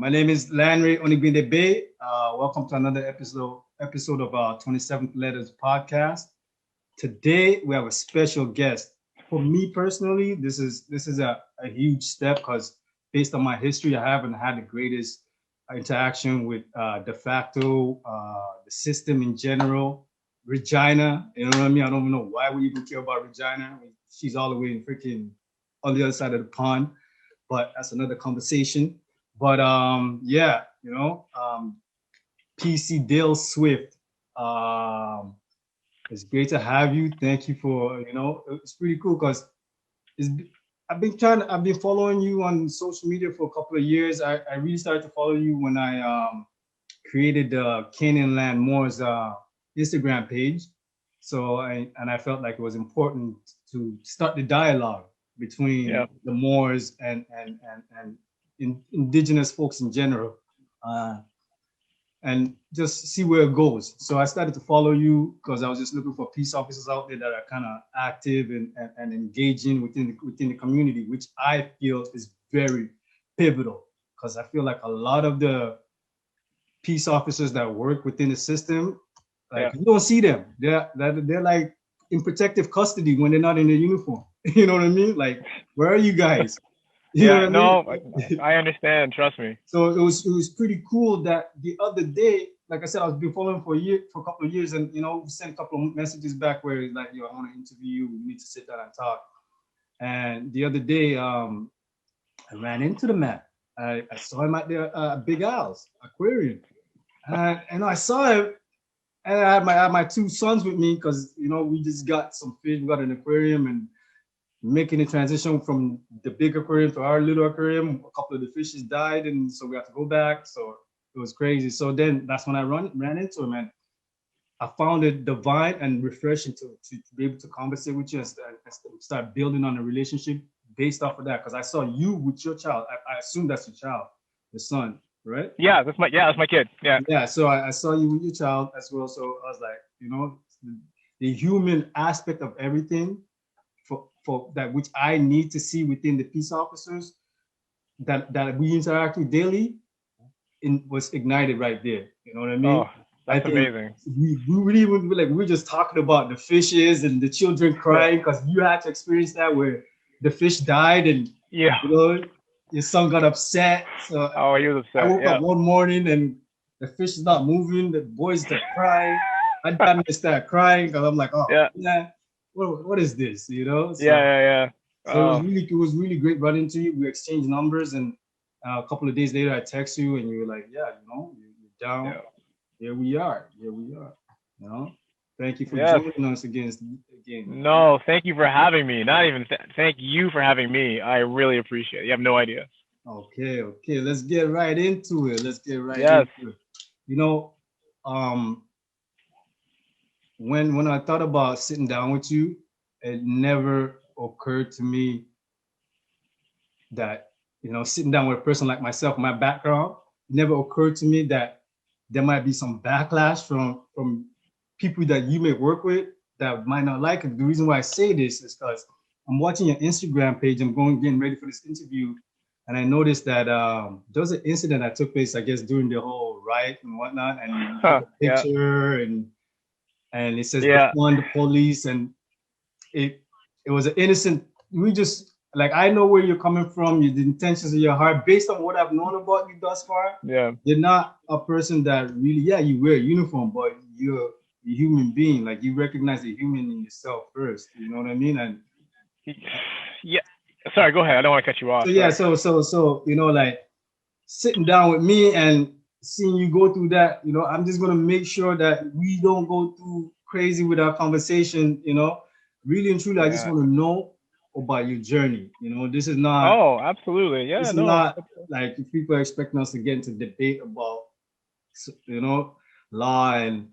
My name is Landry Onigbinde Bay. Welcome to another episode of our 27th Letters podcast. Today we have a special guest. For me personally, this is a huge step because based on my history, I haven't had the greatest interaction with de facto, the system in general. Regina, you know what I mean? I don't even know why we even care about Regina. She's all the way in freaking on the other side of the pond, but that's another conversation. But yeah, PC Dale Swift. Um, it's great to have you. Thank you for it's pretty cool because it's I've been following you on social media for a couple of years. I really started to follow you when I created the Canaan Land Moors Instagram page. So I felt like it was important to start the dialogue between the Moors and indigenous folks in general, and just see where it goes. So I started to follow you because I was just looking for peace officers out there that are kind of active and engaging within the community, which I feel is very pivotal because I feel like a lot of the peace officers that work within the system, like you don't see them. They're like in protective custody when they're not in their uniform. You know what I mean? Like, where are you guys? You know what I mean? I understand. Trust me. So it was pretty cool that the other day, like I said, I was been following for a couple of years, and we sent a couple of messages back where it's like, I want to interview you. We need to sit down and talk. And the other day, I ran into the man. I saw him at the Big Al's aquarium, and I saw him, and I had my two sons with me because we just got some fish. We got an aquarium and making the transition from the big aquarium to our little aquarium. A couple of the fishes died, and so we had to go back. So it was crazy. So then that's when I ran into him, and I found it divine and refreshing to be able to conversate with you and start building on a relationship based off of that. Because I saw you with your child. I assume that's your child, the son, right? That's my kid. Yeah. Yeah. So I saw you with your child as well. So I was like, the human aspect of everything for that which I need to see within the peace officers that we interact with daily was ignited right there. You know what I mean? Oh, that's amazing. We really would be like, we're just talking about the fishes and the children crying because you had to experience that where the fish died and your son got upset. So he was upset. I woke up one morning and the fish is not moving. The boys start crying. I got me to start crying because I'm like, yeah. What is this? So, yeah. So it was really great running into you. We exchanged numbers, and a couple of days later, I text you, and you were like, "Yeah, you're down. Yeah. Here we are. Thank you for joining us again. No, thank you for having me. Not even thank you for having me. I really appreciate it. You have no idea. Okay. Let's get right into it. Into it. When I thought about sitting down with you, it never occurred to me that, sitting down with a person like myself, my background, never occurred to me that there might be some backlash from people that you may work with that might not like it. The reason why I say this is because I'm watching your Instagram page. I'm getting ready for this interview. And I noticed that there was an incident that took place, I guess, during the whole riot and whatnot. And you took a picture and it says defund the police, and it was an innocent. We just I know where you're coming from, the intentions of your heart, based on what I've known about you thus far. Yeah, you're not a person that really, you wear a uniform, but you're a human being. Like, you recognize the human in yourself first. You know what I mean? And sorry, go ahead. I don't want to cut you off. So sitting down with me and seeing you go through that, I'm just gonna make sure that we don't go too crazy with our conversation. Really and truly, I just want to know about your journey. This is not. Oh, absolutely, yeah. This is not like if people are expecting us to get into debate about, law and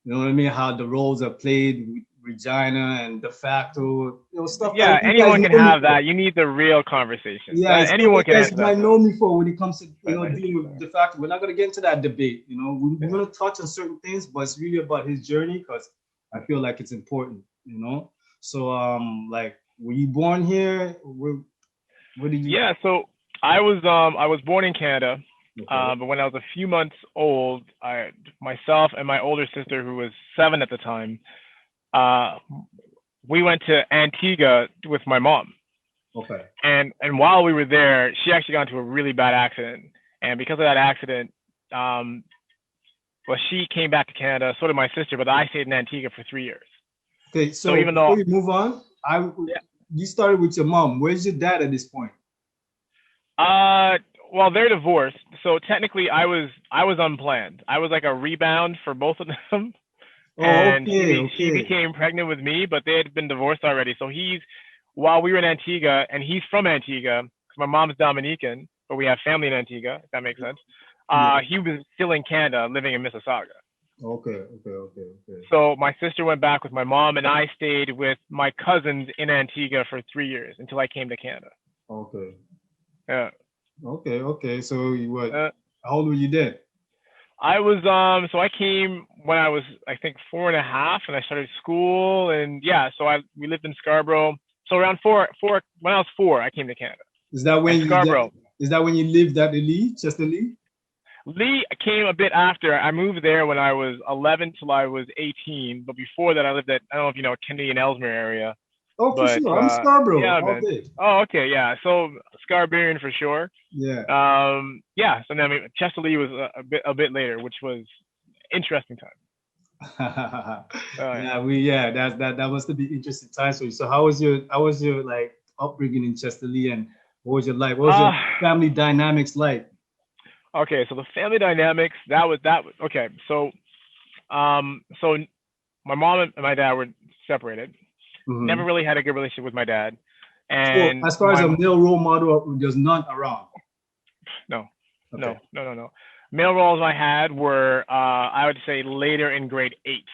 what I mean, how the roles are played with Regina and de facto, stuff. Yeah, anyone can have that. You need the real conversation. Yeah, anyone can answer that. You might know me for when it comes to dealing with de facto. We're not gonna get into that debate. We're gonna touch on certain things, but it's really about his journey because I feel like it's important. So were you born here? Where did you? Yeah, so I was born in Canada. Okay. But when I was a few months old, myself and my older sister, who was 7 at the time, uh, we went to Antigua with my mom. Okay. And while we were there, she actually got into a really bad accident. And because of that accident, um, well, she came back to Canada. So did my sister, but I stayed in Antigua for 3 years. Okay. So So even though, before you move on, yeah, you started with your mom. Where's your dad at this point? uh, well, they're divorced. So technically, I was unplanned. I was like a rebound for both of them. Oh, And okay, she okay. became pregnant with me, but they had been divorced already. So while we were in Antigua, and he's from Antigua, because my mom's Dominican, but we have family in Antigua, if that makes sense. Yeah. He was still in Canada, living in Mississauga. Okay, okay, okay, okay. So my sister went back with my mom, and I stayed with my cousins in Antigua for 3 years until I came to Canada. Okay. Yeah. Okay, okay. So you what? Uh, How old were you then? so I came when I was, I think, 4.5, and I started school, and yeah, so we lived in Scarborough. So around when I was 4, I came to Canada. Is that And when Scarborough. is that when you lived at the Lee, Chester Lee? Lee came a bit after. I moved there when I was 11 till I was 18, but before that I lived at, I don't know if you know, Kennedy and Ellesmere area, Oh, for but sure. I'm Scarborough yeah, all man. day. Oh, okay, yeah. So Scarborough for sure. Yeah. Yeah. So then I mean, Chester Lee was a bit later, which was interesting time. Yeah. That must be interesting times for you. So how was your like upbringing in Chester Lee, and what was your life? What was your Uh, family dynamics like? okay. So the family dynamics, okay. So my mom and my dad were separated. Never Hmm. really had a good relationship with my dad, So and as far as a male role model, there's none around. no, Okay. no, no, no, no. Male roles I had were, I would say, later in grade 8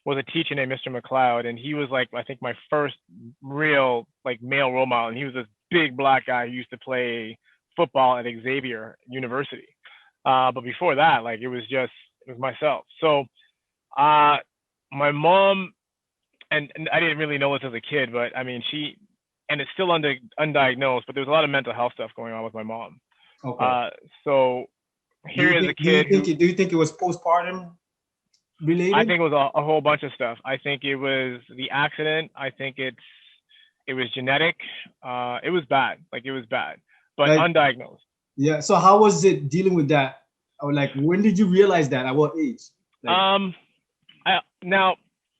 was a teacher named Mr. McLeod, and he was like, I think, my first real like male role model, and he was this big black guy who used to play football at Xavier University. But before that, like it was myself. So uh, my mom, and I didn't really know this as a kid, but I mean and it's still undiagnosed, but there's a lot of mental health stuff going on with my mom. Okay. Uh, so Do you here is a think do you kid think who it do you think it was postpartum I related? think it was a whole bunch of stuff. I think it was the accident. I think it was genetic. It was bad. Like it was bad, but Like, undiagnosed. yeah. So how was it dealing with that? Or like, when did you realize that? At what age? Like, Um, now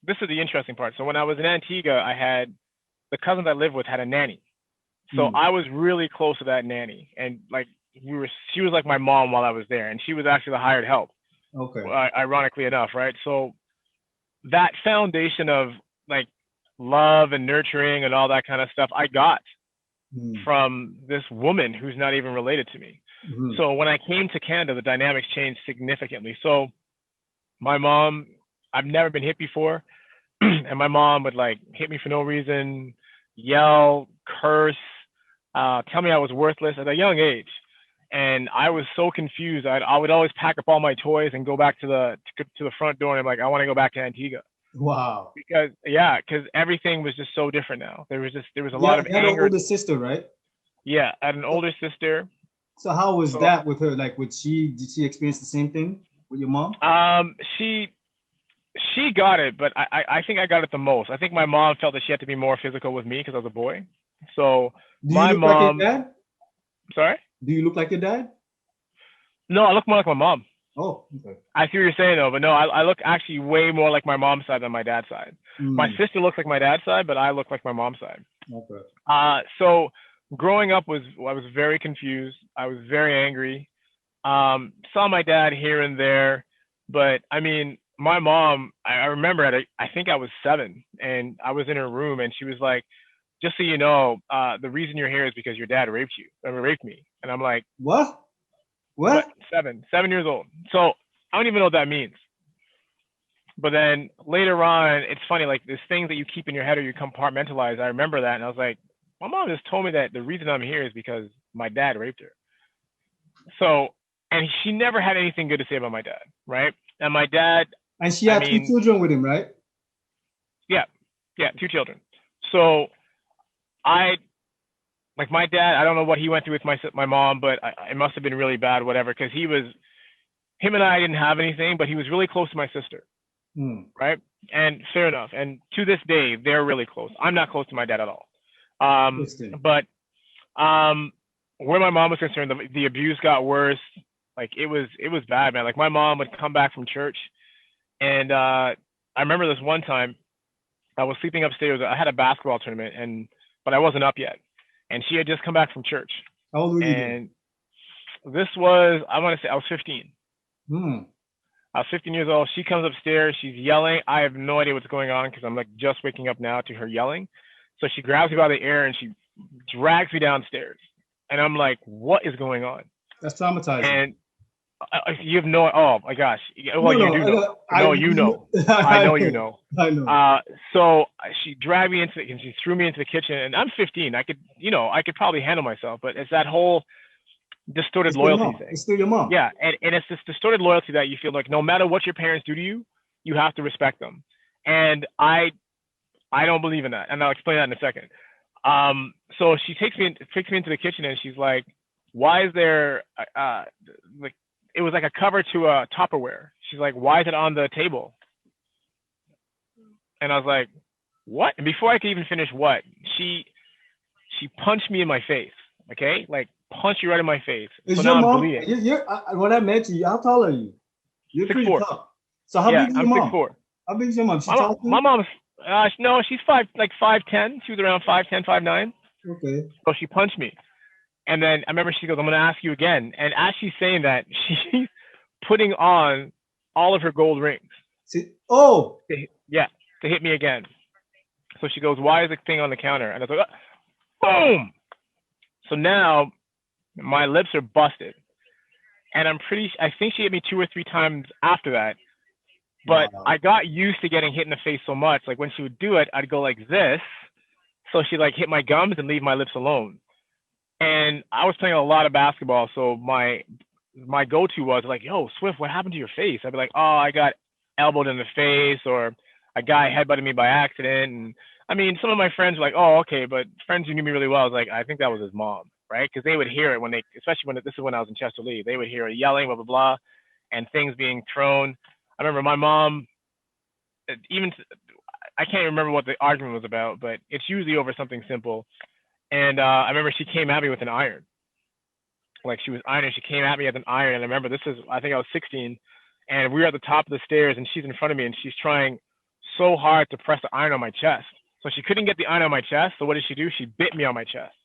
this is the interesting part. So when I was in Antigua, I had the cousins I lived with had a nanny. So hmm, I was really close to that nanny, and like she was like my mom while I was there, and she was actually the hired help. okay. Ironically enough, right? So that foundation of like love and nurturing and all that kind of stuff I got Hmm, from this woman who's not even related to me. hmm, So when I came to Canada, the dynamics changed significantly. So my mom, I've never been hit before, and my mom would like hit me for no reason, yell, curse, tell me I was worthless at a young age. And I was so confused. I would always pack up all my toys and go back to the front door, and I'm like, I want to go back to Antigua wow. because yeah, because everything was just so different now. There was a lot Yeah, of you had an anger. older sister, right? Yeah, I had an So, older sister. so how was So that with her? Like, did she experience the same thing with your mom? she got it, but I think I got it the most. I think my mom felt that she had to be more physical with me because I was a boy. So Do you my look like your mom, dad? sorry, Do you look like your dad? no, I look more like my mom. Oh, okay. I see what you're saying though, but no, I look actually way more like my mom's side than my dad's side. My Hmm, sister looks like my dad's side, but I look like my mom's side. okay. So growing up I was very confused. I was very angry. Saw my dad here and there, but I mean, my mom, I remember I think I was 7, and I was in her room, and she was like, "Just so you know, the reason you're here is because your dad raped me." And I'm like, What? "What? What? 7 years old?" So I don't even know what that means. But then later on, it's funny, like there's things that you keep in your head or you compartmentalize. I remember that, and I was like, my mom just told me that the reason I'm here is because my dad raped her. So, and she never had anything good to say about my dad, right? And my dad, And she I had two mean, children with him, right? yeah, yeah, 2 children. So I like my dad, I don't know what he went through with my mom, but it must have been really bad, whatever, because him and I didn't have anything, but he was really close to my sister, Hmm. right? And fair enough. And to this day, they're really close. I'm not close to my dad at all. Interesting. But where my mom was concerned, the abuse got worse. Like it was bad, man. Like my mom would come back from church, and I remember this one time I was sleeping upstairs. I had a basketball tournament, but I wasn't up yet, and she had just come back from church. How old were you then? And this was, I want to say, I was 15. Hmm. I was 15 years old. She comes upstairs. She's yelling. I have no idea what's going on because I'm like just waking up now to her yelling. So she grabs me by the ear and she drags me downstairs. And I'm like, what is going on? That's traumatizing. And you have no, oh my gosh. Well, No, you no, do know. I, No, you know. I I know you know, know. I know. So she dragged me into, and she threw me into the kitchen. And I'm 15. I could probably handle myself. But it's that whole distorted It's still your loyalty mom. It's thing. still your mom. Yeah, and it's this distorted loyalty that you feel like no matter what your parents do to you, you have to respect them. And I don't believe in that, and I'll explain that in a second. So she takes me into the kitchen, and she's like, "Why is there like it was like a cover to a Tupperware?" She's like, "Why is it on the table?" And I was like, "What?" And before I could even finish what, she she punched me in my face. Okay, like punch you right in my face. So Is your now I'm mom? bleeding. When I met you, how tall are you? You're Six pretty four. tough. So how Yeah, big is your I'm six mom? four. How big is your mom? She My tall my too? mom's no, she's 5'10". She was around 5'10", 5'9". Okay. So she punched me, and then I remember she goes, "I'm gonna ask you again." And as she's saying that, she's putting on all of her gold rings. See, oh, Yeah, to hit me again. So she goes, "Why is the thing on the counter?" And I was like, "Boom!" So now my lips are busted, and I think she hit me 2 or 3 times after that. But wow. I got used to getting hit in the face so much. Like when she would do it, I'd go like this, so she'd like hit my gums and leave my lips alone. And I was playing a lot of basketball, so my go-to was like, "Yo, Swift, what happened to your face?" I'd be like, "Oh, I got elbowed in the face, or a guy headbutted me by accident." And I mean, some of my friends were like, "Oh, okay," but friends who knew me really well was like, "I think that was his mom," right? Because they would hear it especially when this is when I was in Chester Lee, they would hear it yelling, blah blah blah, and things being thrown. I remember my mom, even I can't remember what the argument was about, but it's usually over something simple. And I remember she came at me with an iron. Like she was ironing, she came at me with an iron. And I remember I think I was 16, and we were at the top of the stairs, and she's in front of me, and she's trying so hard to press the iron on my chest. So she couldn't get the iron on my chest. So what did she do? She bit me on my chest.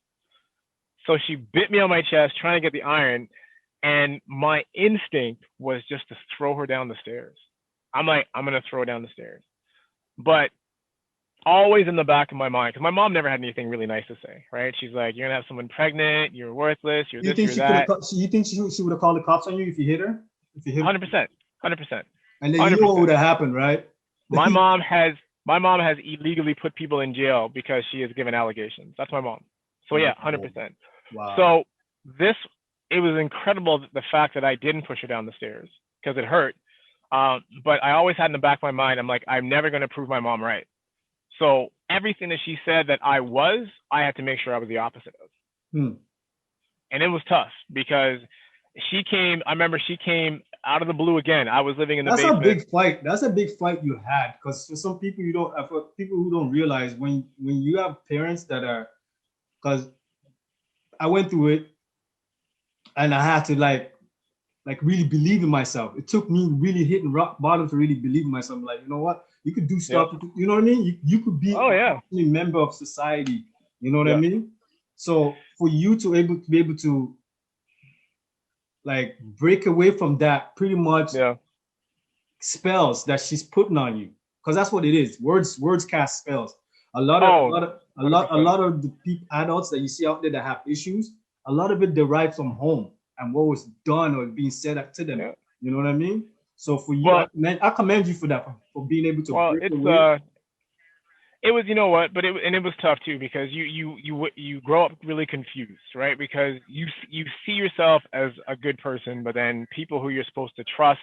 So she bit me on my chest, trying to get the iron, and my instinct was just to throw her down the stairs. I'm like, I'm gonna throw her down the stairs, but always in the back of my mind, because my mom never had anything really nice to say, right? She's like, "You're gonna have someone pregnant, you're worthless, you're You this, think you're she could have? that." You think she would have called the cops on you if you hit her? If you hit, 100%, 100%, and then you know what would 100%. have happened, right? My mom has my mom has illegally put people in jail because she has given allegations. That's my mom. So yeah, Wow. 100%. Wow. So this it was incredible the fact that I didn't push her down the stairs because it hurt. But I always had in the back of my mind, I'm like, I'm never going to prove my mom right. So everything that she said that I had to make sure I was the opposite of. Hmm. And it was tough because I remember she came out of the blue again. I was living in the That's a basement. big fight. That's a big fight you had, because for some people you don't. For people who don't realize, when you have parents that are, because I went through it and I had to like really believe in myself. It took me really hitting rock bottom to really believe in myself. Like, you know what? You could do Yeah. stuff. You know what I mean? You could be Oh a yeah. functioning member of society. You know what I Yeah. mean? So for you to be able to like break away from that, pretty much Yeah. spells that she's putting on you, because that's what it is. Words cast spells. Oh, A lot, a 100%. lot of the people, adults that you see out there that have issues, a lot of it derives from home and what was done or being said to them. Yeah. You know what I mean? So for you, Well, I commend you for that, for being able to well, break away. it was, you know what, but it was tough too because you grow up really confused, right? Because you see yourself as a good person, but then people who you're supposed to trust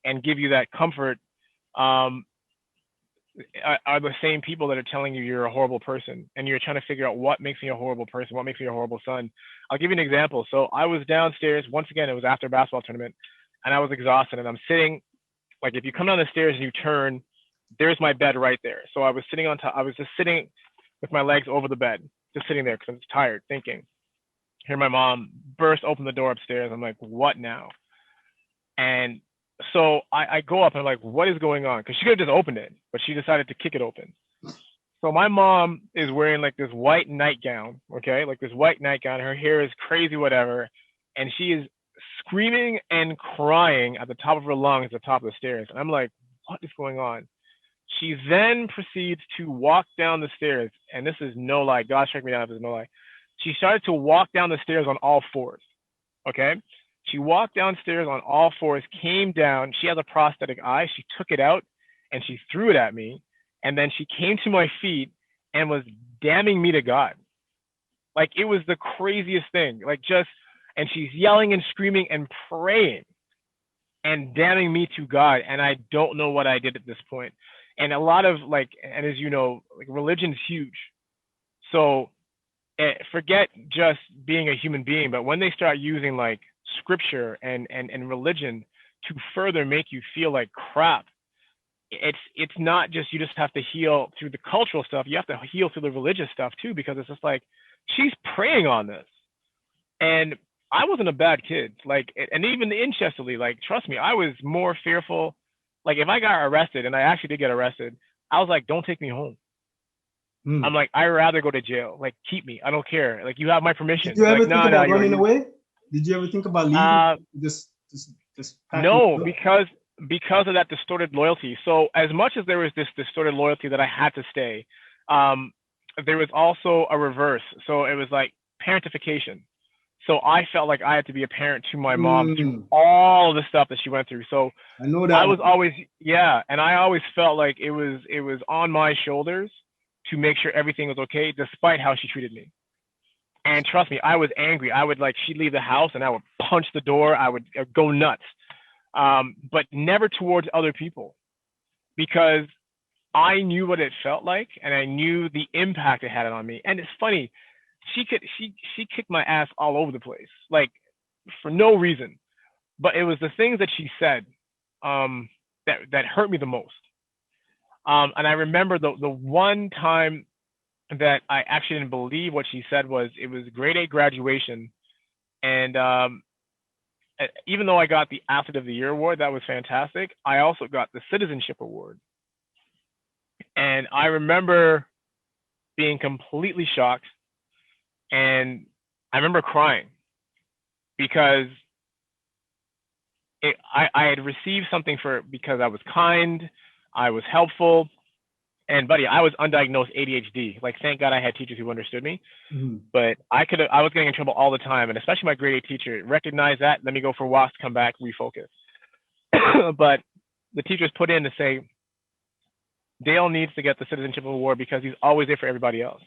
and give you that comfort, um, are the same people that are telling you you're a horrible person, and you're trying to figure out what makes me a horrible person, what makes me a horrible son. I'll give you an example. So I was downstairs once again. It was after a basketball tournament, and I was exhausted, and I'm sitting, like, if you come down the stairs and you turn, there's my bed right there. So I was sitting on top. I was just sitting with my legs over the bed, just sitting there because I was tired, thinking. Hear my mom burst open the door upstairs. I'm like, what now? And so I go up and I'm like, what is going on? Because she could have just opened it, but she decided to kick it open. So my mom is wearing like this white nightgown, okay? Like this white nightgown. Her hair is crazy, whatever. And she is screaming and crying at the top of her lungs at the top of the stairs. And I'm like, what is going on? She then proceeds to walk down the stairs. And this is no lie. God strike me down if this is no lie. She started to walk down the stairs on all fours, okay? She walked downstairs on all fours, came down. She has a prosthetic eye. She took it out and she threw it at me. And then she came to my feet and was damning me to God. Like, it was the craziest thing. Like, just, and she's yelling and screaming and praying and damning me to God. And I don't know what I did at this point. And a lot of, like, and as you know, like, religion's huge. So forget just being a human being, but when they start using like scripture and religion to further make you feel like crap, it's not just, you just have to heal through the cultural stuff. You have to heal through the religious stuff too, because it's just like, she's praying on this. And I wasn't a bad kid. Like, and even in Chesterly, like, trust me, I was more fearful. Like, if I got arrested, and I actually did get arrested, I was like, don't take me home. I'm like, I'd rather go to jail. Like, keep me. I don't care. Like, you have my permission. Did you ever like, think about running away? Did you ever think about leaving? Just no, because of that distorted loyalty. So as much as there was this distorted loyalty that I had to stay, there was also a reverse. So it was like parentification. So I felt like I had to be a parent to my mom through all the stuff that she went through. So I know that I was always, and I always felt like it was on my shoulders to make sure everything was okay, despite how she treated me. And trust me, I was angry. I would, like, she'd leave the house and I would punch the door. I would go nuts, but never towards other people, because I knew what it felt like and I knew the impact it had on me. And it's funny, she kicked my ass all over the place, like, for no reason. But it was the things that she said that hurt me the most. And I remember the one time that I actually didn't believe what she said was, it was grade 8 graduation. And even though I got the Athlete of the Year award, that was fantastic, I also got the Citizenship Award. And I remember being completely shocked. And I remember crying because I had received something because I was kind, I was helpful, and buddy, I was undiagnosed ADHD. Like, thank God I had teachers who understood me. But I was getting in trouble all the time, and especially my grade 8 teacher recognized that. Let me go for walks, come back, refocus. But the teachers put in to say, Dale needs to get the Citizenship Award because he's always there for everybody else.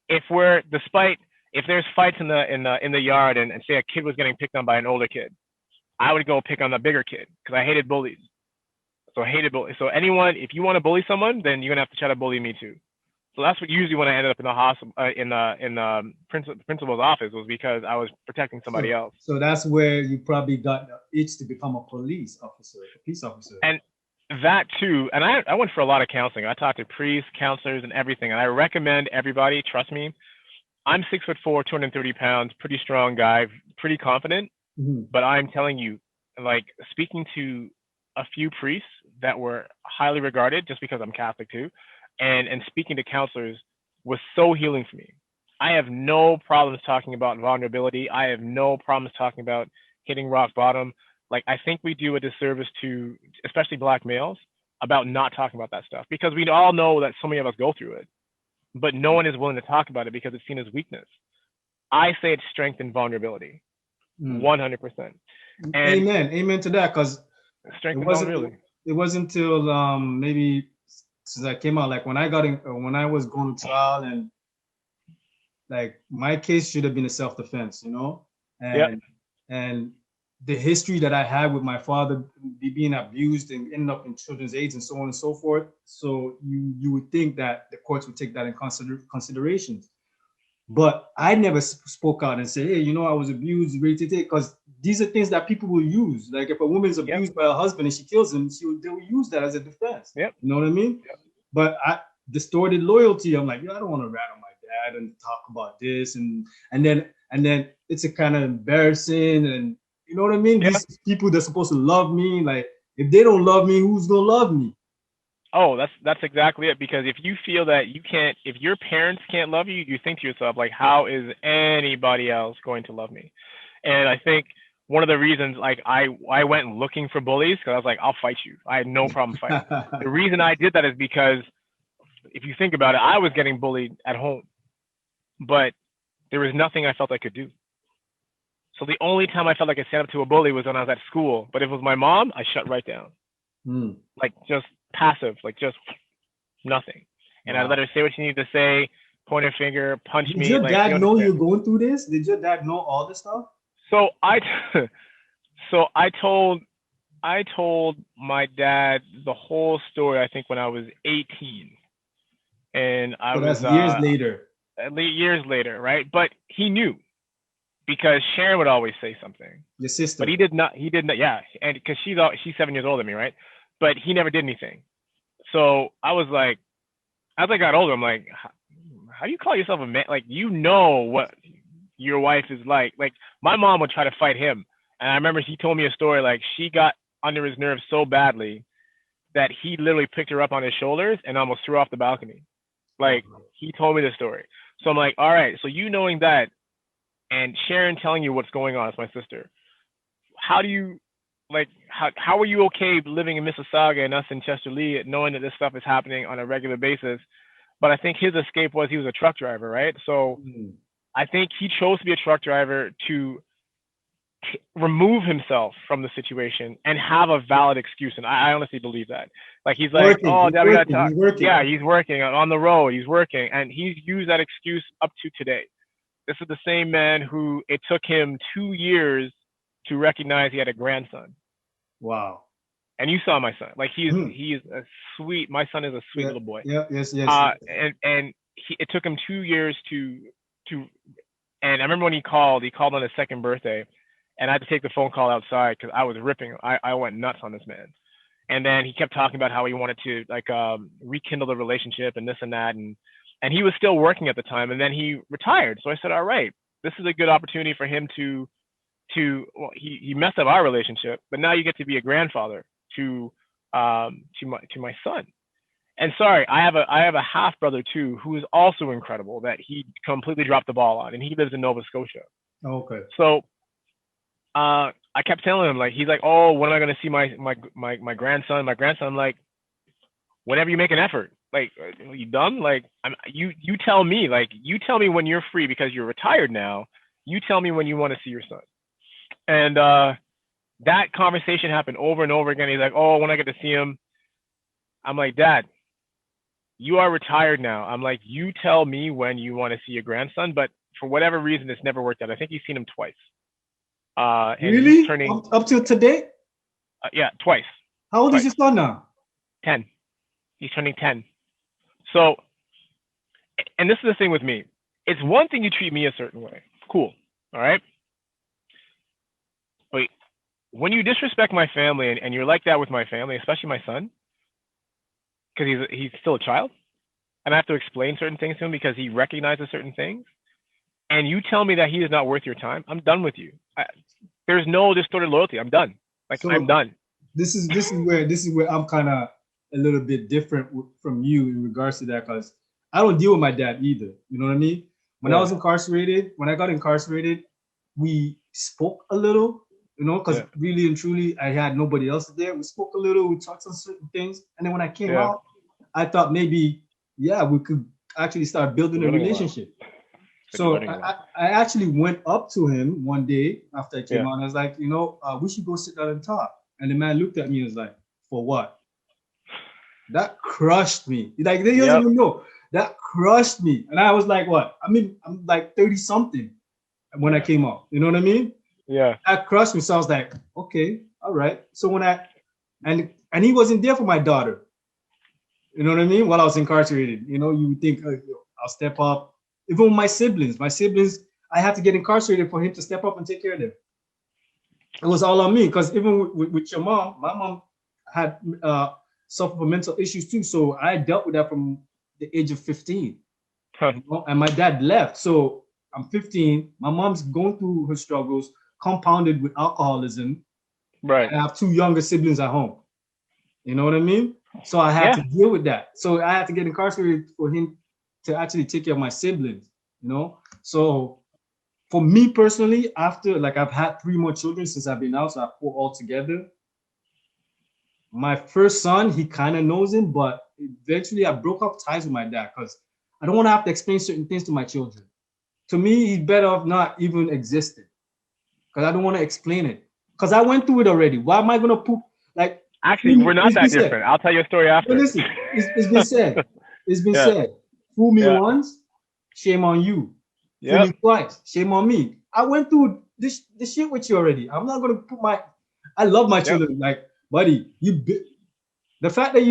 If there's fights in the yard and say a kid was getting picked on by an older kid, I would go pick on the bigger kid because I hated bullies. So I hated bullies. So anyone, if you want to bully someone, then you're gonna have to try to bully me too. So that's what usually when I ended up in the hospital, in the principal's office, was because I was protecting somebody else. So that's where you probably got the itch to become a peace officer. And that too. And I went for a lot of counseling. I talked to priests, counselors, and everything. And I recommend everybody, trust me, I'm 6'4", 230 pounds, pretty strong guy, pretty confident. But I'm telling you, like, speaking to a few priests that were highly regarded, just because I'm Catholic too, and speaking to counselors was so healing for me. I have no problems talking about vulnerability. I have no problems talking about hitting rock bottom. Like, I think we do a disservice to, especially Black males, about not talking about that stuff, because we all know that so many of us go through it, but no one is willing to talk about it because it's seen as weakness. I say it's strength and vulnerability, 100%. Amen to that, because strength and vulnerability. It wasn't until maybe since I came out, like when I was going to trial, and like my case should have been a self-defense, and the history that I had with my father being abused and ending up in children's aids and so on and so forth. So you would think that the courts would take that in consideration. But I never spoke out and said, hey, you know, I was abused, rated, because these are things that people will use. Like if a woman's Yep. abused by her husband and she kills him, they will use that as a defense. Yep. You know what I mean? Yep. But I distorted loyalty. I'm like, yeah, I don't want to rat on my dad and talk about this, and then it's a kind of embarrassing, and you know what I mean? Yeah. These people that's supposed to love me, like if they don't love me, who's gonna love me? Oh, that's exactly it. Because if you feel that you can't, if your parents can't love you, you think to yourself, like, how is anybody else going to love me? And I think one of the reasons, like, I went looking for bullies because I was like, I'll fight you. I had no problem fighting. The reason I did that is because if you think about it, I was getting bullied at home, but there was nothing I felt I could do. So the only time I felt like I could stand up to a bully was when I was at school. But if it was my mom, I shut right down. Like just passive, like just nothing. And I'd let her say what she needed to say, point her finger, punch me. Did your like, dad know you're going through this? Did your dad know all this stuff? So I told my dad the whole story. I think when I was 18, and I was years later. Years later, right? But he knew because Sharon would always say something. Your sister. But he did not. Yeah, and because she's 7 years older than me, right? But he never did anything. So I was like, as I got older, I'm like, how do you call yourself a man? Like, you know what your wife is like. Like, my mom would try to fight him. And I remember he told me a story, like, she got under his nerves so badly that he literally picked her up on his shoulders and almost threw her off the balcony. Like, he told me the story. So I'm like, all right, so you knowing that and Sharon telling you what's going on, it's my sister. How do you, like, how are you okay living in Mississauga and us in Chester Lee knowing that this stuff is happening on a regular basis? But I think his escape was he was a truck driver, right? So I think he chose to be a truck driver to remove himself from the situation and have a valid excuse. And I honestly believe that. Like, he's like, oh, Dad, we gotta talk. Yeah, he's working on the road. He's working. And he's used that excuse up to today. This is the same man who it took him 2 years to recognize he had a grandson. Wow. And you saw my son. Like, he is a sweet, my son is a sweet little boy. Yeah, yes. And it took him 2 years to, and I remember when he called on his second birthday, and I had to take the phone call outside because I was ripping. I went nuts on this man. And then he kept talking about how he wanted to, like, rekindle the relationship and this and that. And he was still working at the time, and then he retired. So I said, all right, this is a good opportunity for him to well, he messed up our relationship, but now you get to be a grandfather to my son. And sorry, I have a half brother too, who is also incredible that he completely dropped the ball on, and he lives in Nova Scotia. Okay. So I kept telling him, like, he's like, oh, when am I going to see my grandson? My grandson, I'm like, whenever you make an effort. Like, are you dumb? Like, you tell me, like, you tell me when you're free because you're retired now. You tell me when you want to see your son. And that conversation happened over and over again. He's like, oh, when I get to see him. I'm like, Dad, you are retired now. I'm like, you tell me when you want to see your grandson. But for whatever reason, it's never worked out. I think he's seen him twice. And really? He's turning, up till today? Yeah, twice. How old is your son now? 10. He's turning 10. So, and this is the thing with me. It's one thing you treat me a certain way. Cool. All right? But when you disrespect my family and you're like that with my family, especially my son, because he's still a child, and I have to explain certain things to him because he recognizes certain things, and you tell me that he is not worth your time, I'm done with you. There's no distorted loyalty. I'm done. Like, so I'm done. This is where I'm kind of a little bit different from you in regards to that, because I don't deal with my dad either. You know what I mean? When I was incarcerated, when I got incarcerated, we spoke a little, you know, because really and truly, I had nobody else there. We spoke a little, we talked on certain things. And then when I came out, I thought maybe, we could actually start building a relationship. So I actually went up to him one day after I came out, and I was like, you know, we should go sit down and talk. And the man looked at me and was like, for what? That crushed me. Like, they doesn't even know. That crushed me. And I was like, what? I mean, I'm like 30 something when I came out. You know what I mean? Yeah. That crushed me. So I was like, okay, all right. So when and he wasn't there for my daughter. You know what I mean? While I was incarcerated, you would think I'll step up. Even with my siblings, I had to get incarcerated for him to step up and take care of them. It was all on me because even with your mom, my mom had suffered from mental issues too. So I dealt with that from the age of 15. Huh. And my dad left. So I'm 15. My mom's going through her struggles, compounded with alcoholism. Right. I have two younger siblings at home. You know what I mean? So I had Yeah. to deal with that. So I had to get incarcerated for him to actually take care of my siblings. So for me personally, after like I've had three more children since I've been out, so I have four altogether. My first son, he kind of knows him, but eventually I broke up ties with my dad because I don't want to have to explain certain things to my children. To me, he's better off not even existing because I don't want to explain it because I went through it already. Why am I gonna poop? Like Actually, we're not it's been that said. different. I'll tell you a story But after. listen, it's been said. It's been Yeah. said. Fool me Yeah. once, shame on you. Fool Yep. me twice, shame on me. I went through this shit with you already. I'm not gonna put my. I love my Yep. children. Like, buddy, the fact that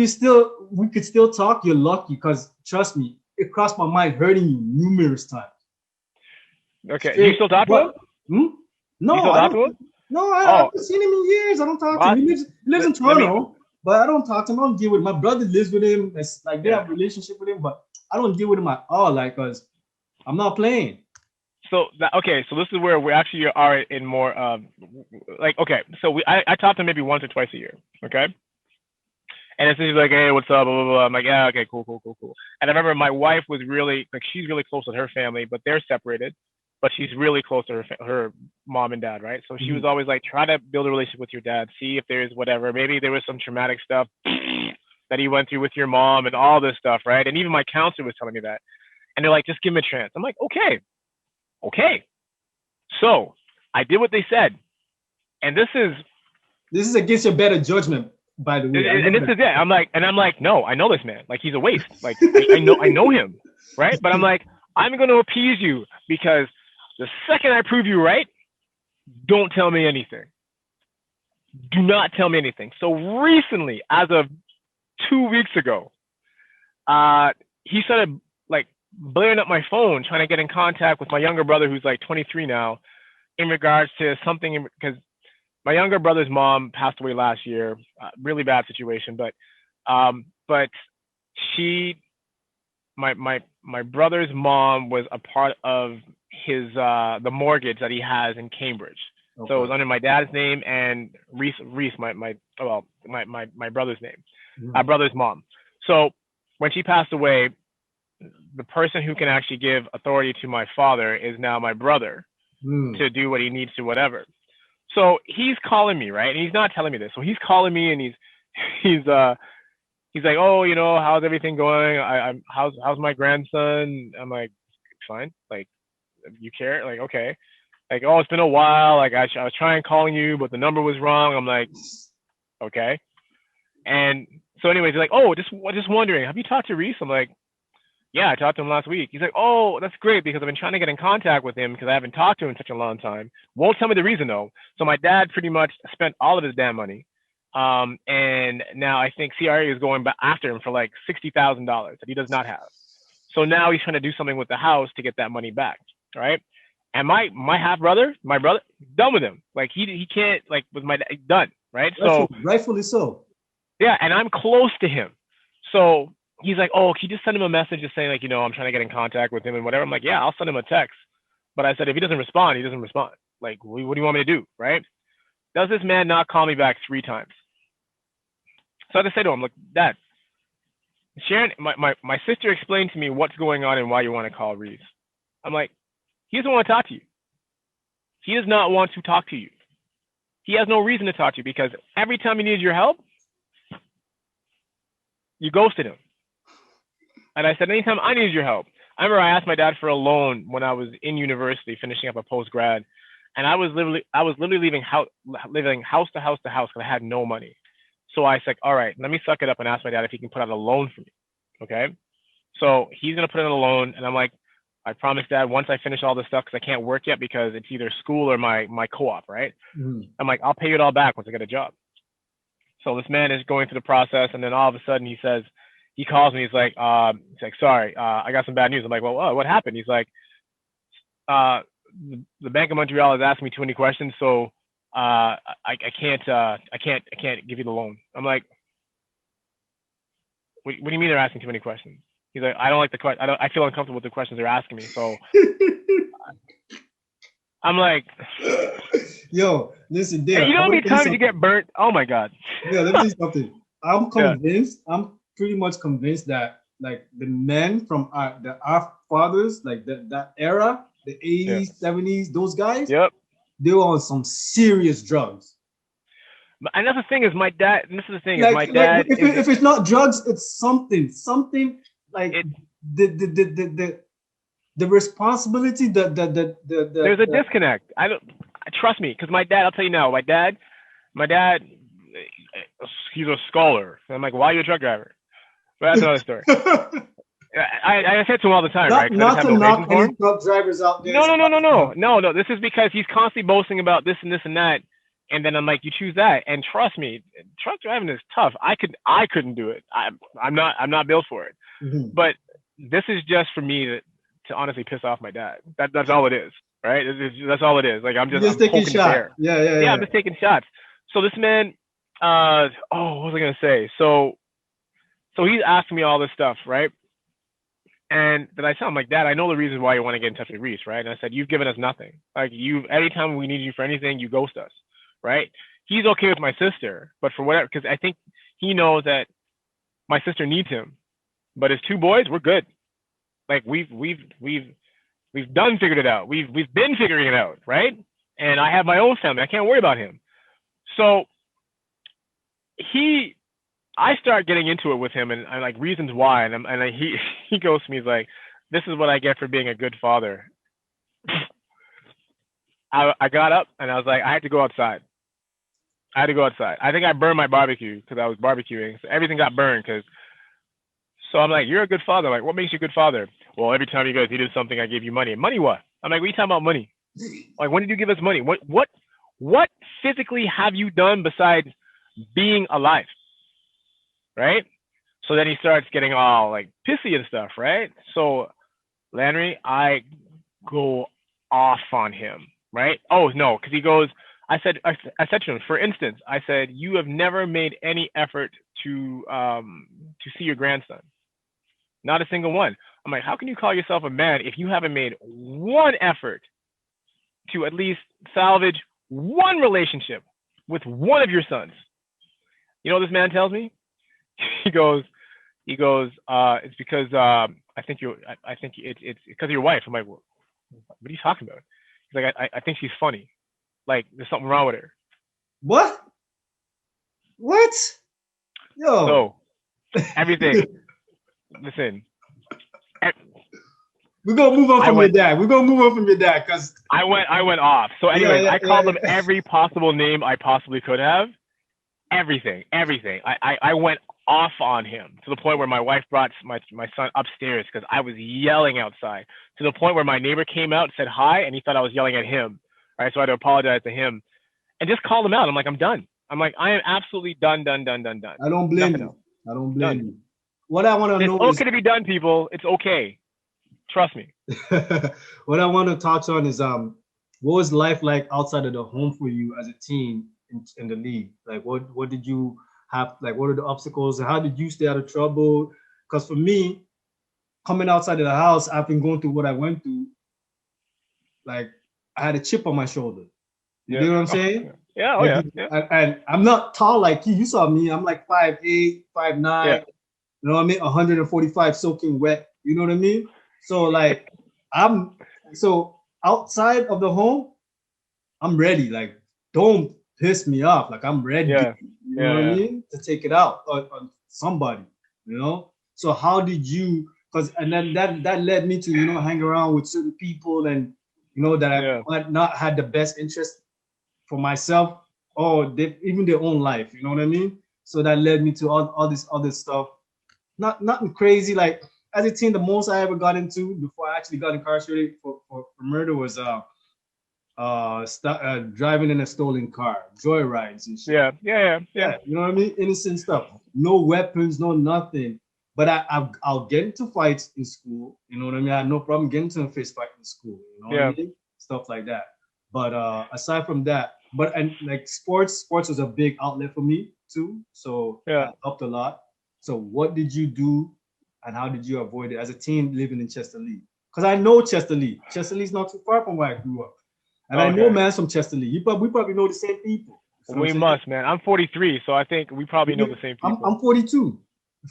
we could still talk, you're lucky. Cause trust me, it crossed my mind hurting you numerous times. Okay. Do you Straight, still talk to him? but hmm? You No, still I talk don't. to him? No, I Oh, haven't seen him in years. I don't talk to him. what? He lives in Let me. Toronto, but I don't talk to him. I don't deal with him. My brother lives with him. It's like they Yeah. have a relationship with him, but I don't deal with him at all. Like, cause I'm not playing. So okay, so this is where we actually are in more like okay, so I talk to him maybe once or twice a year, okay, and it's just like hey, what's up, blah blah blah. I'm like yeah, okay, cool, cool, cool, cool. And I remember my wife was really like she's really close with her family, but they're separated, but she's really close to her mom and dad, right? So she was Mhm. always like try to build a relationship with your dad, see if there's whatever, maybe there was some traumatic stuff that he went through with your mom and all this stuff, right? And even my counselor was telling me that, and they're like just give him a chance. I'm like okay, okay. So I did what they said, and This is against your better judgment, by the way. I and love this that. is it. I'm like, no, I know this man. Like he's a waste. Like I know him, right? But I'm like, I'm going to appease you because the second I prove you right, don't tell me anything. Do not tell me anything. So recently, as of 2 weeks ago, he started like blaring up my phone, trying to get in contact with my younger brother, who's like 23 now, in regards to something because my younger brother's mom passed away last year. Really bad situation, but she, my brother's mom was a part of his the mortgage that he has in Cambridge. So it was Okay. under my dad's name and Reese, my brother's name, Mhm. brother's mom. So when she passed away, the person who can actually give authority to my father is now my brother Hmm. to do what he needs to, whatever. So he's calling me, right? And he's not telling me this. So he's calling me and he's he's like, oh, how's everything going? I'm how's my grandson? I'm like, fine. Like, you care? Like, okay. Like, oh, it's been a while. Like, I was trying calling you, but the number was wrong. I'm like, okay. And so, anyways, he's like, oh, just wondering, have you talked to Reese? I'm like, yeah, I talked to him last week. He's like, oh, that's great because I've been trying to get in contact with him because I haven't talked to him in such a long time. Won't tell me the reason though. So my dad pretty much spent all of his damn money. And now I think CRA is going back after him for like $60,000 that he does not have. So now he's trying to do something with the house to get that money back. Right. And my half brother, my brother, done with him. Like he can't like with my dad, done. Right. So Rightfully so. yeah, and I'm close to him. So he's like, oh, can you just send him a message just saying, like, I'm trying to get in contact with him and whatever. I'm like, yeah, I'll send him a text. But I said, if he doesn't respond, he doesn't respond. Like, what do you want me to do? Right? Does this man not call me back 3 times? So I had to say to him, look, Dad, Sharon, my sister explained to me what's going on and why you want to call Reese. I'm like, he doesn't want to talk to you. He does not want to talk to you. He has no reason to talk to you because every time he needs your help, you ghosted him. And I said, anytime I need your help. I remember I asked my dad for a loan when I was in university, finishing up a post grad, and I was literally living house to house to house because I had no money. So I said, all right, let me suck it up and ask my dad if he can put out a loan for me. Okay. So he's gonna put in a loan, and I'm like, I promised Dad once I finish all this stuff, because I can't work yet because it's either school or my co-op, right? Mm. I'm like, I'll pay it all back once I get a job. So this man is going through the process, and then all of a sudden he calls me. He's like, sorry, I got some bad news. I'm like, well, what happened? He's like, the Bank of Montreal has asked me too many questions, so I can't give you the loan. I'm like, what do you mean they're asking too many questions? He's like, I don't like the question. I feel uncomfortable with the questions they're asking me. So I'm like, yo, listen, hey, there. you know how many times you get burnt? Oh my God. Yeah, let me tell you something. I'm Yeah. convinced. I'm pretty much convinced that like the men from our fathers, like that era, the 80s, 70s, those guys, Yep. they were on some serious drugs. And that's the thing is my dad. And this is the thing is Like, my dad. if it's not drugs, it's something like the responsibility, there's a disconnect. I don't trust me, because my dad. I'll tell you now. My dad, he's a scholar. And I'm like, why are you a truck driver? But that's another story. I say to him all the time, right? Not to knock any truck drivers out there. No. This is because he's constantly boasting about this and this and that, and then I'm like, you choose that, and trust me, truck driving is tough. I couldn't do it. I'm not built for it. Mm-hmm. But this is just for me to honestly piss off my dad. That's all it is, right? That's all it is. Like I'm taking shots. Yeah. I'm just taking shots. So this man, what was I gonna say? So he's asking me all this stuff, right? And then I tell him, like, Dad, I know the reason why you want to get in touch with Reese, right? And I said, you've given us nothing. Like, anytime we need you for anything, you ghost us, right? He's okay with my sister, but for whatever, because I think he knows that my sister needs him. But his two boys, we're good. Like, we've done figured it out. We've been figuring it out, right? And I have my own family. I can't worry about him. So I start getting into it with him and like reasons why, and he goes to me, he's like, this is what I get for being a good father. I got up and I was like, I had to go outside. I think I burned my barbecue because I was barbecuing, so everything got burned. So I'm like, you're a good father. I'm like, what makes you a good father? Well, every time you guys needed something, I gave you money. Money what? I'm like, what are you talking about money? Like, when did you give us money? What physically have you done besides being alive? Right? So then he starts getting all like pissy and stuff, right? So Landry, I go off on him, right? Oh no, because he goes, I said to him, for instance, I said, you have never made any effort to see your grandson. Not a single one. I'm like, how can you call yourself a man if you haven't made one effort to at least salvage one relationship with one of your sons? You know what this man tells me? He goes, it's because I think it's because of your wife. I'm like, what are you talking about? He's like, I think she's funny. Like, there's something wrong with her. What? Yo. So everything. Listen. We're gonna move on from your dad. Because I went off. So anyway, I called him every possible name I possibly could have. Everything. I went off on him to the point where my wife brought my son upstairs because I was yelling outside, to the point where my neighbor came out and said hi, and he thought I was yelling at him. All right, so I had to apologize to him and just call him out. I'm like, I'm done. I'm like, I am absolutely done. I don't blame you. I don't blame you. What I want to know is, it's okay to be done, people. It's okay. Trust me. What I want to touch on is what was life like outside of the home for you as a teen in the league? Like, what did you have? Like, what are the obstacles? How did you stay out of trouble? Because for me, coming outside of the house after going through what I went through, like, I had a chip on my shoulder. You know what I'm saying? Yeah. And I'm not tall like you. You saw me. I'm like 5'8", 5'9". Yeah. You know what I mean? 145 soaking wet. You know what I mean? So like, so outside of the home, I'm ready. Like, don't piss me off. Like, I'm ready. Yeah. You know what I mean? To take it out on somebody. You know. So how did you? And then that led me to hang around with certain people and that I might not had the best interest for myself or even their own life. You know what I mean? So that led me to all this other stuff. Nothing crazy. Like, as a teen, the most I ever got into before I actually got incarcerated for murder was driving in a stolen car, joyrides and shit. Yeah. Yeah, you know what I mean? Innocent stuff. No weapons, no nothing. But I'll get into fights in school. You know what I mean? I had no problem getting into a fist fight in school. You know what I Yeah. mean? Stuff like that. But aside from that, and like sports was a big outlet for me too. So Yeah. that helped a lot. So what did you do, and how did you avoid it as a teen living in Chester Lee? Because I know Chester Lee. Chester Lee's not too far from where I grew up. And I know Okay. man from Chester Lee. We probably know the same people. You know what We I'm saying? must, man. I'm 43, so I think we probably know the same people. I'm 42. You know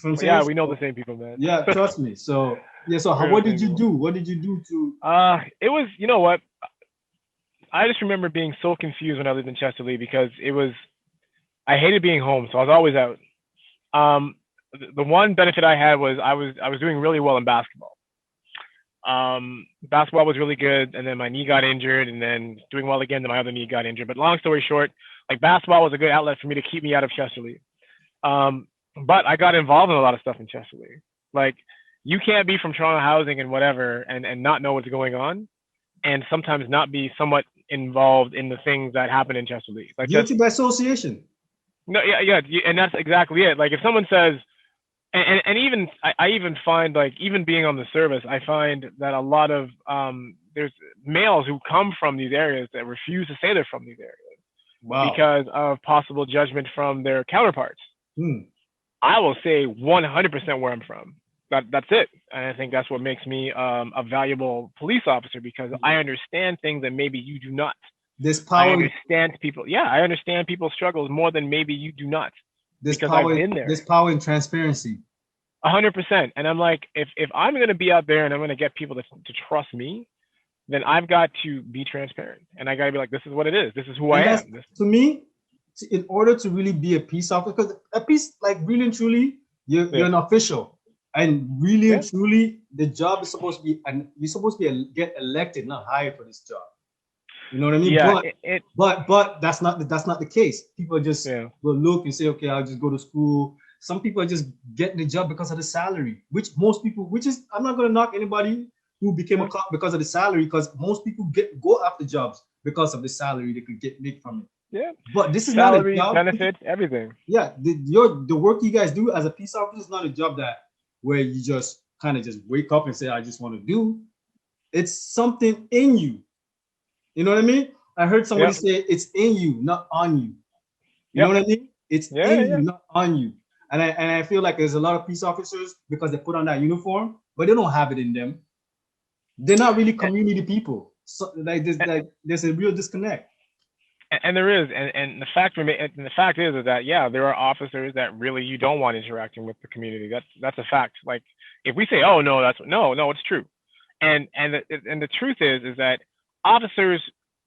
what I'm saying? Yeah, we know the So, same people, man. yeah, trust me. So yeah, so We know what the did same you people. do? What did you do to It was, you know what? I just remember being so confused when I lived in Chester Lee because I hated being home, so I was always out. The one benefit I had was I was doing really well in basketball. Basketball was really good, and then my knee got injured, and then doing well again, then my other knee got injured. But long story short, like basketball was a good outlet for me to keep me out of Chester Lee. But I got involved in a lot of stuff in Chester Lee. Like you can't be from Toronto housing and whatever and not know what's going on, and sometimes not be somewhat involved in the things that happen in Chester Lee. Like guilty by association? no, yeah, and that's exactly it. Like if someone says, and even I even find like even being on the service, I find that a lot of there's males who come from these areas that refuse to say they're from these areas Wow. because of possible judgment from their counterparts. Hmm. I will say 100% where I'm from. That's it. And I think that's what makes me a valuable police officer because I understand things that maybe you do not. This I power, understand people. Yeah, I understand people's struggles more than maybe you do not because I've been there. this power and transparency. 100%. And I'm like, if I'm going to be out there and I'm going to get people to trust me, then I've got to be transparent. And I got to be like, this is what it is. This is who I am. To me, in order to really be a peace officer, because a peace, like really and truly, you're an official. And really and truly, the job is supposed to be, and you're supposed to get elected, not hired for this job. You know what I mean? Yeah, but that's not the case. People just will look and say, okay, I'll just go to school. Some people are just getting the job because of the salary, which I'm not going to knock anybody who became a cop because of the salary, because most people go after jobs because of the salary they could make from it. Yeah. But this is salary, not a job. Benefits, everything. Yeah. The work you guys do as a peace officer is not a job where you just kind of just wake up and say, I just want to do. It's something in you. You know what I mean? I heard somebody say it's in you, not on you. You know what I mean? It's in you, not on you. And I feel like there's a lot of peace officers because they put on that uniform, but they don't have it in them. They're not really community people. So there's a real disconnect. And there is, and the fact is that there are officers that really you don't want interacting with the community. That's a fact. Like if we say, oh no, it's true. And the truth is that officers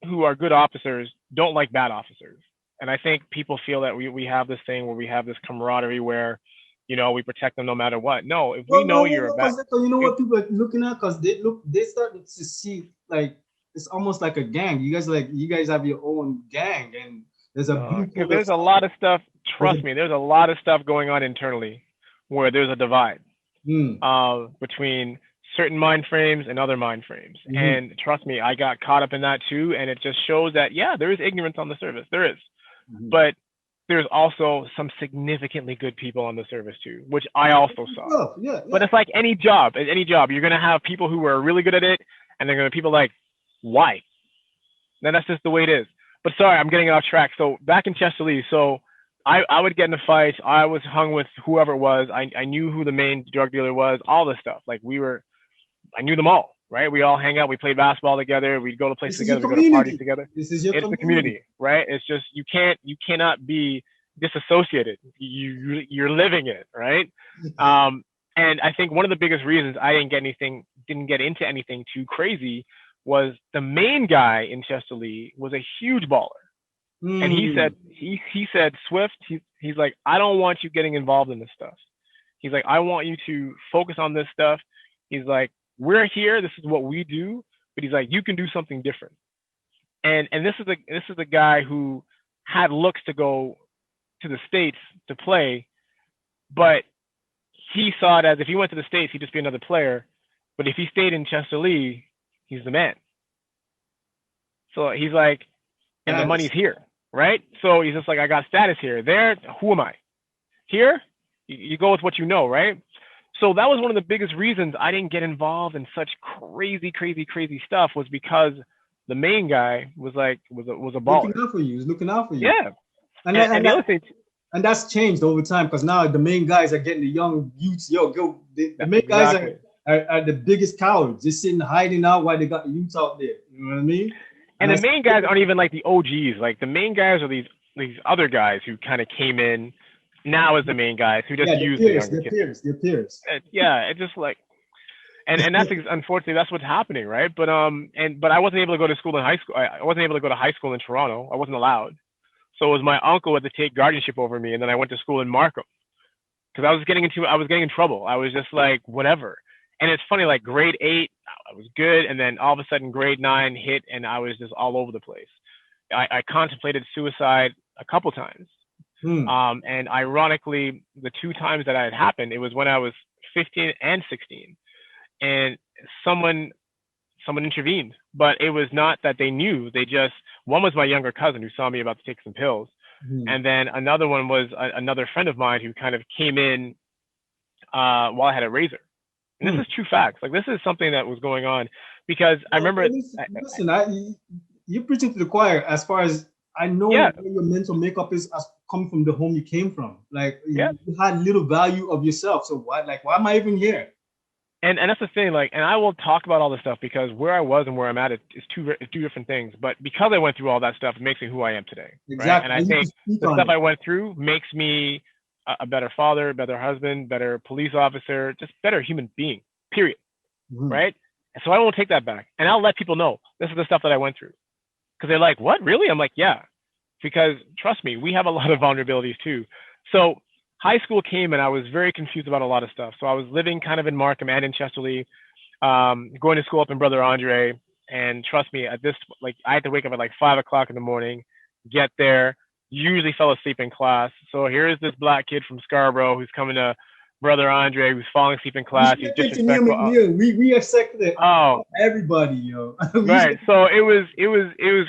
who are good officers don't like bad officers. And I think people feel that we have this thing where we have this camaraderie where, we protect them no matter what. No, if we know you're a bad, you know what people are looking at, because they starting to see like it's almost like a gang. You guys have your own gang, and there's there's a lot of stuff. Trust me, there's a lot of stuff going on internally where there's a divide between certain mind frames and other mind frames. Mm-hmm. And trust me, I got caught up in that too. And it just shows that, there is ignorance on the service. There is. Mm-hmm. But there's also some significantly good people on the service too, which I also saw. Yeah. But it's like any job, you're going to have people who are really good at it. And they're going to be people like, why? Then that's just the way it is. But sorry, I'm getting off track. So back in Chester Lee, so I would get in a fight. I was hung with whoever it was. I knew who the main drug dealer was, all this stuff. Like I knew them all, right? We all hang out. We played baspall together. We'd go to places together. We go to parties together. It's the community, right? It's just you cannot be disassociated. You're living it, right? And I think one of the biggest reasons I didn't get into anything too crazy was the main guy in Chester Lee was a huge baller. And he said, Swift, he's like, I don't want you getting involved in this stuff. He's like, I want you to focus on this stuff. He's like, we're here. This is what we do. But he's like, you can do something different. And this is a guy who had looks to go to the States to play, but he saw it as if he went to the States, he'd just be another player. But if he stayed in Chester Lee, he's the man. So he's like, and the money's That's here, right? So he's just like, I got status here. There, who am I? Here, you go with what you know, right? So that was one of the biggest reasons I didn't get involved in such crazy stuff, was because the main guy was like was a looking baller. out for you. He's looking out for you. Yeah. And And, that, and and the that other thing, and that's changed over time because now the main guys are getting the young youths. Yo, go. The main guys exactly. are the biggest cowards, just sitting hiding out while they got the youths out there. You know what I mean? And And I the main guys aren't even like the OGs. Like the main guys are these other guys who kind of came in now as the main guys who just yeah, use the younger kids. their peers. Yeah, it just like, and that's unfortunately that's what's happening, right? But I wasn't able to go to school in high school. I wasn't able to go to high school in Toronto. I wasn't allowed. So it was my uncle who had to take guardianship over me, and then I went to school in Markham because I was getting in trouble. I was just like whatever. And it's funny, like grade 8, I was good, and then all of a sudden grade 9 hit, and I was just all over the place. I contemplated suicide a couple times. And ironically, the 2 times that had happened, it was when I was 15 and 16, and someone intervened. But it was not that they knew. They just, one was my younger cousin who saw me about to take some pills, and then another one was another friend of mine who kind of came in while I had a razor. And this is true facts. Like this is something that was going on because I remember. Listen, you're preaching to the choir as far as I know. Yeah. Where your mental makeup is coming from the home you came from. Like Yeah. you had little value of yourself. So why am I even here? And that's the thing. Like, and I will talk about all this stuff because where I was and where I'm at is two different things. But because I went through all that stuff, it makes me who I am today. Exactly. Right? And I think the stuff I went through makes me a better father, better husband, better police officer, just better human being, period. Right? And so I won't take that back. And I'll let people know this is the stuff that I went through. Because they're like, what, really? I'm like, yeah. Because trust me, we have a lot of vulnerabilities too. So high school came and I was very confused about a lot of stuff. So I was living kind of in Markham and in Chester Lee, going to school up in Brother Andre. And trust me, at this, like I had to wake up at like 5 o'clock in the morning, get there, usually fell asleep in class. So here's this black kid from Scarborough who's coming to Brother Andre, who's falling asleep in class. He's disrespectful. We accepted everybody, yo. Right. So it was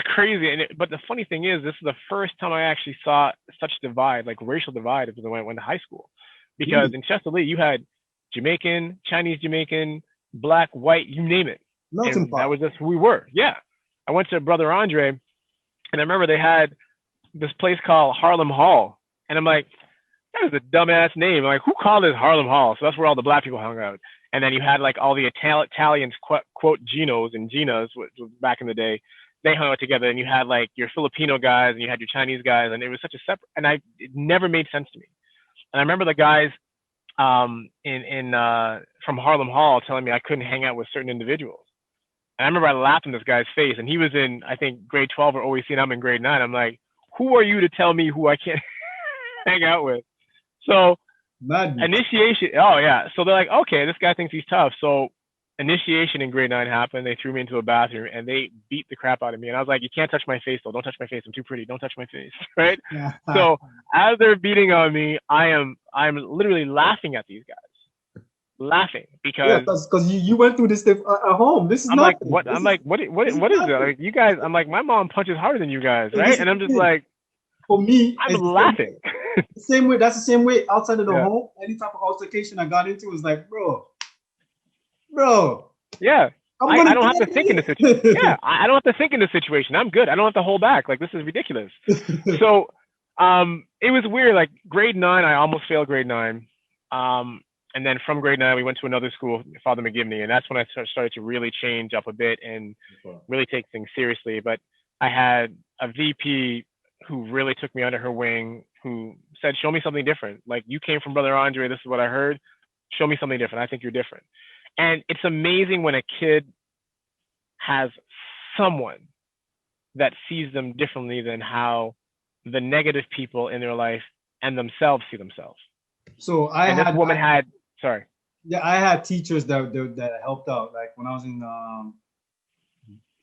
crazy. But the funny thing is, this is the first time I actually saw such divide, like racial divide, when I went to high school. Because in Chester Lee, you had Jamaican, Chinese Jamaican, black, white, you name it. And that was just who we were. Yeah. I went to Brother Andre, and I remember they had this place called Harlem Hall. And I'm like, that is a dumbass name. I'm like, who called it Harlem Hall? So that's where all the black people hung out. And then you had like all the Italians, quote, Ginos and Ginas, which was back in the day. They hung out together. And you had like your Filipino guys and you had your Chinese guys. And it was such a separate, and it never made sense to me. And I remember the guys from Harlem Hall telling me I couldn't hang out with certain individuals. And I remember I laughed in this guy's face. And he was in, I think, grade 12 or OEC, and I'm in grade 9. I'm like, who are you to tell me who I can't hang out with? So initiation. Oh yeah. So they're like, okay, this guy thinks he's tough. So initiation in grade 9 happened. They threw me into a bathroom and they beat the crap out of me. And I was like, you can't touch my face though. Don't touch my face. I'm too pretty. Don't touch my face. Right. So as they're beating on me, I'm literally laughing at these guys, laughing because you went through this stuff at home. This is I'm nothing. like, what? I'm like, what is it? Like you guys, I'm like, my mom punches harder than you guys, right? And I'm just like, for me, I'm laughing. The same way. That's the same way outside of the home. Any type of altercation I got into was like, bro. Yeah. I don't have to think in the situation. Yeah, I don't have to think in the situation. I'm good. I don't have to hold back. Like this is ridiculous. So, it was weird. Like grade 9, I almost failed grade 9. And then from grade 9, we went to another school, Father McGivney, and that's when I started to really change up a bit and really take things seriously. But I had a VP who really took me under her wing, who said, show me something different. Like you came from Brother Andre, this is what I heard. Show me something different. I think you're different. And it's amazing when a kid has someone that sees them differently than how the negative people in their life and themselves see themselves. So I had teachers that helped out. Like when I was in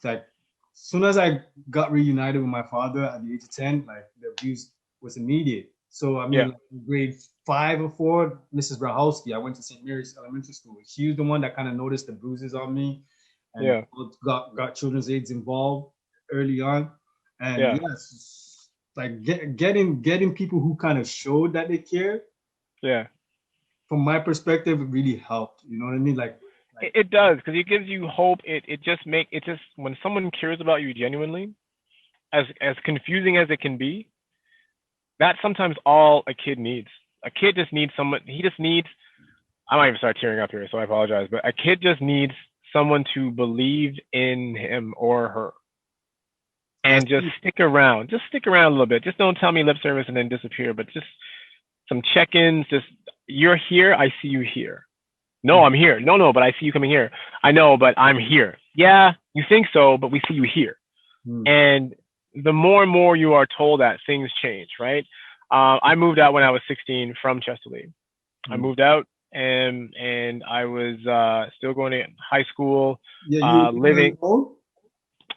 like as soon as I got reunited with my father at the age of 10, like the abuse was immediate. So I Yeah. mean, like, grade 5 or 4, Mrs. Brahowski, I went to St. Mary's Elementary School. She was the one that kind of noticed the bruises on me, and Yeah. got children's aids involved early on. And Yeah. yes, like getting people who kind of showed that they care, Yeah. from my perspective, it really helped. You know what I mean? Like It does, because it gives you hope. It just make it just when someone cares about you genuinely, as confusing as it can be, that's sometimes all a kid needs. A kid just needs someone. He just needs. I might even start tearing up here, so I apologize. But a kid just needs someone to believe in him or her that's and just stick around. Just stick around a little bit. Just don't tell me lip service and then disappear. But just some check-ins. Just you're here. I see you here. No, I'm here. No, no, but I see you coming here. I know, but I'm here. Yeah, you think so, but we see you here. mm, And the more and more you are told that, things change, right? I moved out when I was 16 from Chesterley. I mm. moved out and I was still going to high school, Yeah, you were living on living. your own?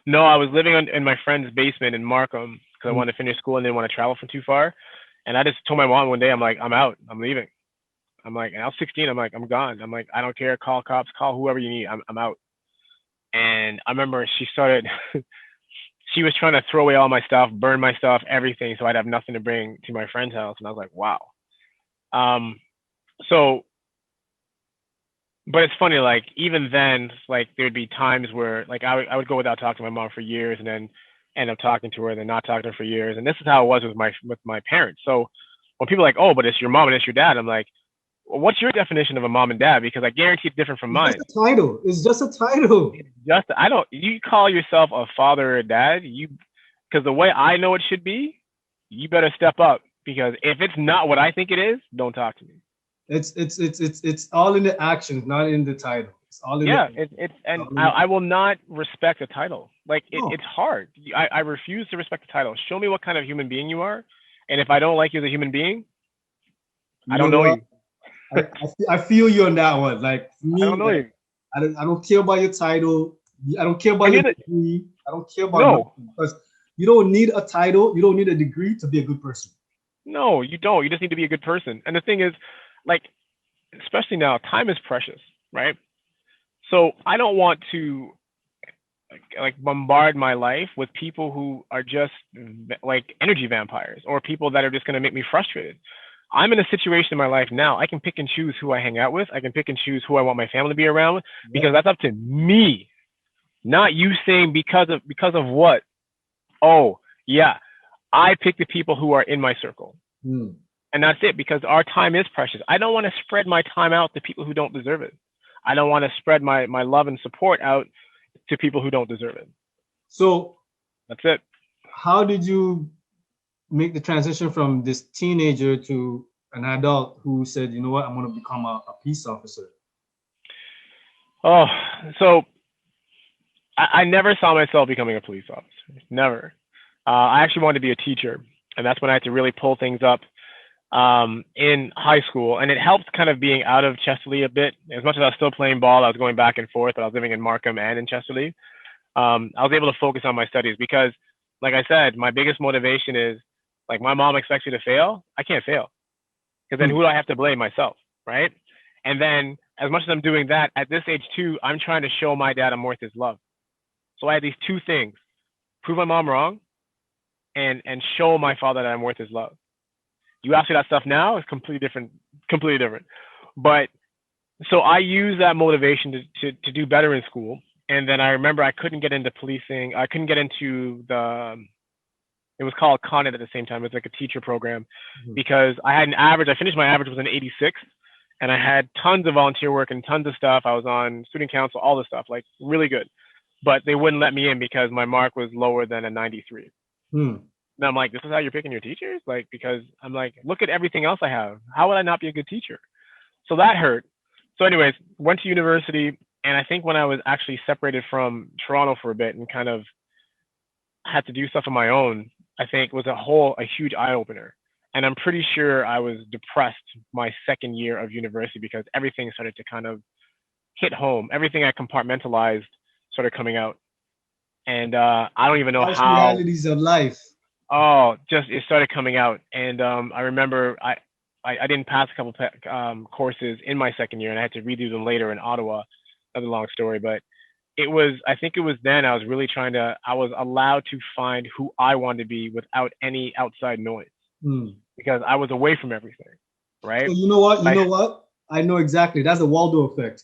No, I was living in my friend's basement in Markham because I Mm, wanted to finish school and didn't want to travel from too far. And I just told my mom one day, I'm like, I'm out. I'm leaving. I'm like, and I was 16. I'm like, I'm gone. I'm like, I don't care. Call cops. Call whoever you need. I'm out. And I remember she started. She was trying to throw away all my stuff, burn my stuff, everything, so I'd have nothing to bring to my friend's house. And I was like, wow. Um, so, but it's funny, like even then, like there'd be times where like I would go without talking to my mom for years, and then end up talking to her, and then not talking to her for years. And this is how it was with my parents. So when people are like, oh, but it's your mom and it's your dad, I'm like, well, what's your definition of a mom and dad? Because I guarantee it's different from it's just mine. a title. It's just a title. It's just I don't. You call yourself a father or a dad, you because the way I know it should be, you better step up. Because if it's not what I think it is, don't talk to me. It's all in the actions, not in the title. It's all in the Yeah, actions. it's It's and all in the I will not respect a title. Like no. it's hard. I refuse to respect the title. Show me what kind of human being you are, and if I don't like you as a human being, I You know don't know what? you. I feel you on that one. Like for I don't me, know like you. I don't care about your title. I don't care about And your you're the degree. I don't care about no, nothing because you don't need a title. You don't need a degree to be a good person. no, you don't. You just need to be a good person. And the thing is, like, especially now, time is precious, right? So I don't want to like bombard my life with people who are just like energy vampires or people that are just going to make me frustrated. I'm in a situation in my life now. I can pick and choose who I hang out with. I can pick and choose who I want my family to be around Yeah. because that's up to me, not you saying because of what. Oh, yeah, I pick the people who are in my circle. Hmm. And that's it because our time is precious. I don't want to spread my time out to people who don't deserve it. I don't want to spread my love and support out to people who don't deserve it. So That's it. how did you make the transition from this teenager to an adult who said, you know what, I'm going to become a peace officer? Oh, so I never saw myself becoming a police officer. Never. I actually wanted to be a teacher, and that's when I had to really pull things up in high school. And it helped kind of being out of Chesterley a bit. As much as I was still playing ball, I was going back and forth, but I was living in Markham and in Chesterley. I was able to focus on my studies because, like I said, my biggest motivation is like my mom expects me to fail. I can't fail because then Hmm. who do I have to blame? Myself, right? And then as much as I'm doing that at this age too, I'm trying to show my dad I'm worth his love. So I had these two things: prove my mom wrong and show my father that I'm worth his love. You ask me that stuff now, it's completely different, completely different. But so I use that motivation to do better in school. And then I remember I couldn't get into policing. I couldn't get into it was called Connet at the same time. It was like a teacher program Hmm. because I had an average. I finished my average was an 86, and I had tons of volunteer work and tons of stuff. I was on student council, all this stuff, like really good. But they wouldn't let me in because my mark was lower than a 93. Hmm. And I'm like, this is how you're picking your teachers? Like, because I'm like, look at everything else I have. How would I not be a good teacher? So that hurt. So, anyways, went to university. And I think when I was actually separated from Toronto for a bit and kind of had to do stuff on my own, I think was a huge eye opener. And I'm pretty sure I was depressed my second year of university because everything started to kind of hit home. Everything I compartmentalized started coming out. And I don't even know Harsh how. realities of life. Oh, just it started coming out, and I remember I didn't pass a couple courses in my second year, and I had to redo them later in Ottawa. Another long story, but it was I think it was then I was really trying to I was allowed to find who I wanted to be without any outside noise Hmm. because I was away from everything, right? So you know what? You I know what? I know exactly. That's the Waldo effect.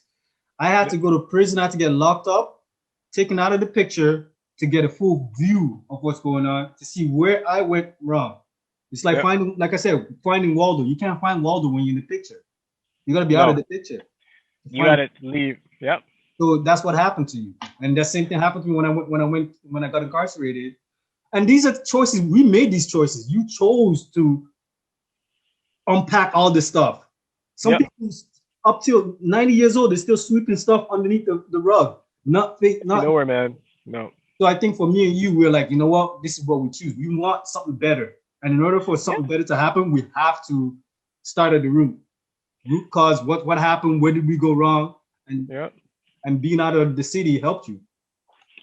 I had to go to prison. I had to get locked up, taken out of the picture to get a full view of what's going on, to see where I went wrong. It's like yep. finding, like I said, finding Waldo. You can't find Waldo when you're in the picture. You got to be out of No, the picture to you got find. to leave. Yep. So that's what happened to you. And the same thing happened to me when I got incarcerated. And these are choices. We made these choices. You chose to unpack all this stuff. Some Yep. people up till 90 years old, they're still sweeping stuff underneath the rug. Not fake, You not nowhere, man. No. so I think for me and you, we're like, you know what? This is what we choose. We want something better. And in order for Yeah. something better to happen, we have to start at the root. Root cause, what happened, where did we go wrong? And Yep. and being out of the city helped you.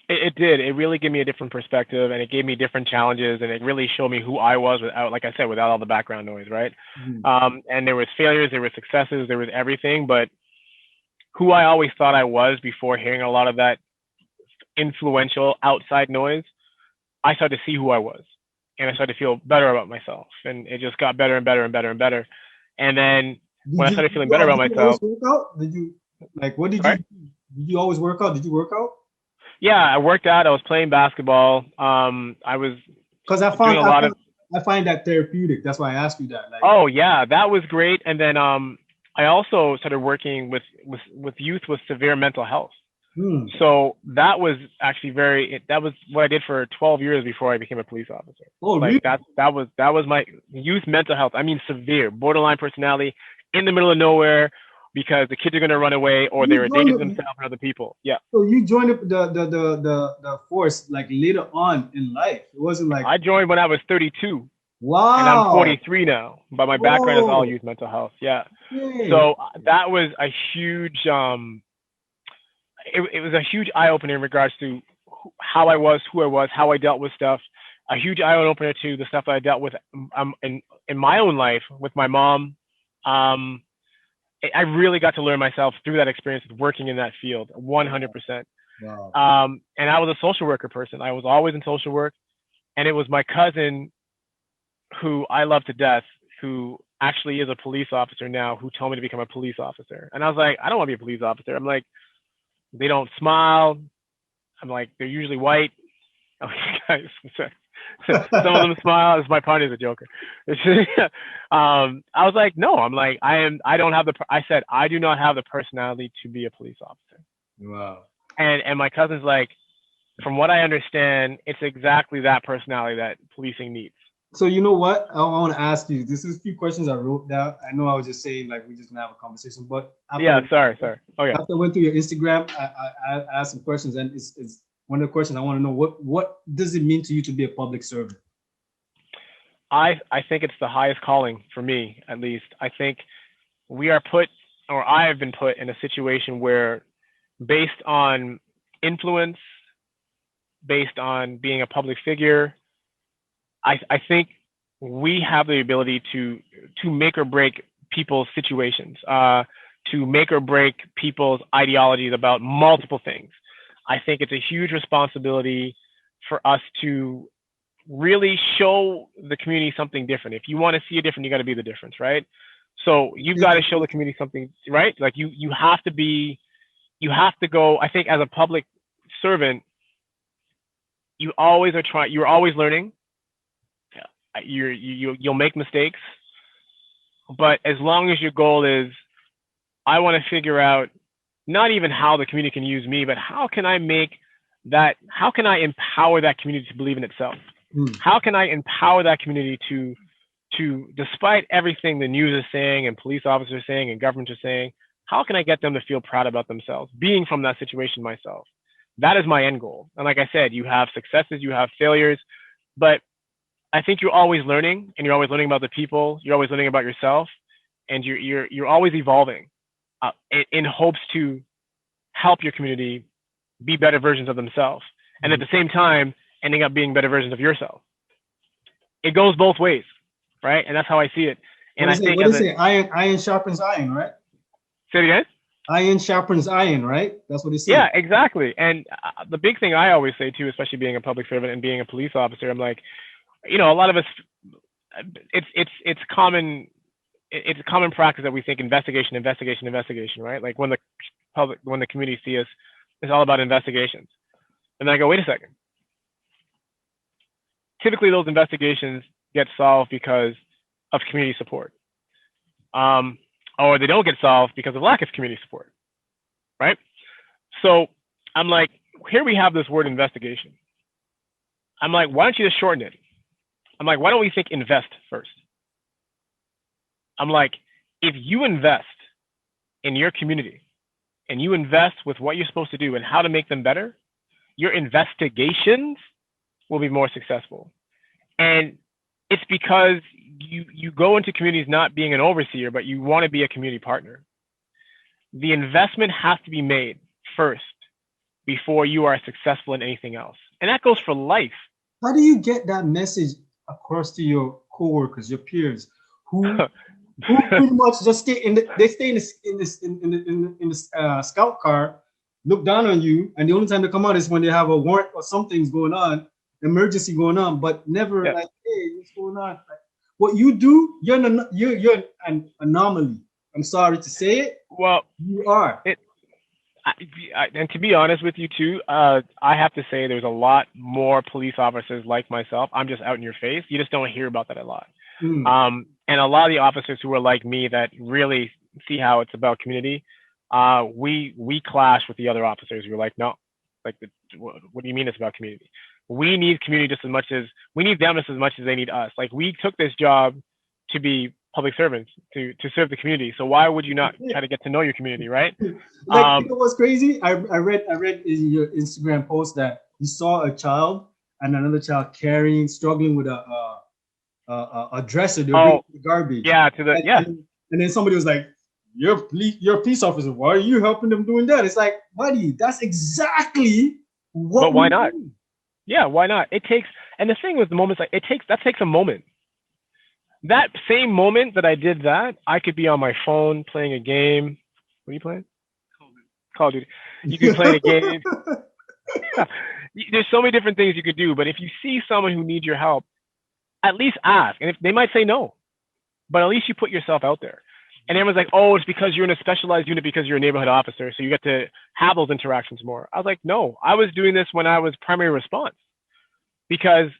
It did. It really gave me a different perspective, and it gave me different challenges, and it really showed me who I was without, like I said, without all the background noise, right? Mhm. And there was failures, there was successes, there was everything, but who I always thought I was before hearing a lot of that influential outside noise, I started to see who I was, and I started to feel better about myself, and it just got better and better and better and better. And then when Did I you, started feeling better about did you always myself, work out? Did you like what did sorry, you did you always work out? Did you work out? yeah, I worked out. I was playing basketball. I was Because doing a lot of I find that therapeutic. That's why I asked you that. Like, Oh yeah, that was great. And then I also started working with youth with severe mental health. hmm. So that was actually that was what I did for 12 years before I became a police officer. Oh, Like really? that was my youth mental health. I mean severe, borderline personality, in the middle of nowhere because the kids are gonna run away or You they're a danger joined to the, themselves and other people. Yeah. so you joined the force like later on in life. It wasn't like I joined when I was 32 and I'm wow. 43 now, but my background is all Oh, youth mental health. Yeah. okay. So that was a huge it was a huge eye opener in regards to how I was, who I was, how I dealt with stuff. A huge eye opener to the stuff that I dealt with in my own life with my mom. Um, I really got to learn myself through that experience of working in that field, 100%. Wow. And I was a social worker person. I was always in social work, and it was my cousin who I love to death, who actually is a police officer now, who told me to become a police officer. And I was like, I don't want to be a police officer. I'm like, they don't smile. I'm like, they're usually white. I'm like, guys, some of them smile. This my partner's a joker. I was like, no. I'm like, I don't have the. I said, I do not have the personality to be a police officer. Wow. And my cousin's like, from what I understand, it's exactly that personality that policing needs. So you know what? I want to ask you. This is a few questions I wrote down. I know I was just saying like we just gonna have a conversation, but Yeah, sorry. Oh yeah. after I went through your Instagram, I asked some questions, and it's one of the questions I want to know. What does it mean to you to be a public servant? I think it's the highest calling for me, at least. I think we are put, or I have been put in a situation where, based on influence, based on being a public figure, I think we have the ability to make or break people's situations, to make or break people's ideologies about multiple things. I think it's a huge responsibility for us to really show the community something different. If you want to see a different, you got to be the difference, right? So you've got to show the community something, right? Like you have to be, you have to go. I think as a public servant, you always are trying. You're always learning. You'll make mistakes, but as long as your goal is, I want to figure out not even how the community can use me, but how can I make that? How can I empower that community to believe in itself? Hmm. How can I empower that community to despite everything the news is saying and police officers are saying and government are saying, how can I get them to feel proud about themselves, being from that situation myself? That is my end goal. And like I said, you have successes, you have failures, but I think you're always learning, and you're always learning about the people. You're always learning about yourself, and you're always evolving in hopes to help your community be better versions of themselves, and at the same time, ending up being better versions of yourself. it goes both ways, right? And that's how I see it. And I think What as is a it? Iron sharpens iron, right? say it again. Iron sharpens iron, right? That's what they say. Yeah, exactly. And the big thing I always say too, especially being a public servant and being a police officer, I'm like, a lot of us, it's common, it's a common practice that we think investigation, investigation, investigation, right? Like when the community see us, it's all about investigations. And then I go, wait a second. Typically, those investigations get solved because of community support, or they don't get solved because of lack of community support, right? So I'm like, here we have this word investigation. I'm like, why don't you just shorten it? I'm like, why don't we think invest first? I'm like, if you invest in your community and you invest with what you're supposed to do and how to make them better, your investigations will be more successful. And it's because you go into communities not being an overseer, but you want to be a community partner. The investment has to be made first before you are successful in anything else. And that goes for life. How do you get that message across to your coworkers, your peers, who pretty much just stay in the scout car, look down on you, and the only time they come out is when they have a warrant or something's going on, emergency going on, but never Yeah. like, hey, what's going on? Like, what you do, you're an anomaly. I'm sorry to say it. Well, You are. and to be honest with you too, I have to say there's a lot more police officers like myself. I'm just out in your face. You just don't hear about that a lot. And a lot of the officers who are like me that really see how it's about community, we clash with the other officers who are like, no, like, what do you mean it's about community? We need community just as much as we need them, just as much as they need us. Like, we took this job to be public servants, to serve the community. So why would you not try to get to know your community, right? Like, you know what's crazy? I read in your Instagram post that you saw a child and another child struggling with a dresser. They're bringing the garbage. Yeah, and then somebody was like, you're a police officer. Why are you helping them doing that? It's like, buddy, that's exactly what. But why not? Do. Yeah, why not? It takes, and the thing with the moments, like, that takes a moment. That same moment that I did that, I could be on my phone playing a game. What are you playing? Call of Duty. You can play a game. Yeah. There's so many different things you could do, but if you see someone who needs your help, at least ask. And if they might say no, but at least you put yourself out there. And everyone's like, oh, it's because you're in a specialized unit because you're a neighborhood officer, so you get to have those interactions more. I was like, no, I was doing this when I was primary response. Because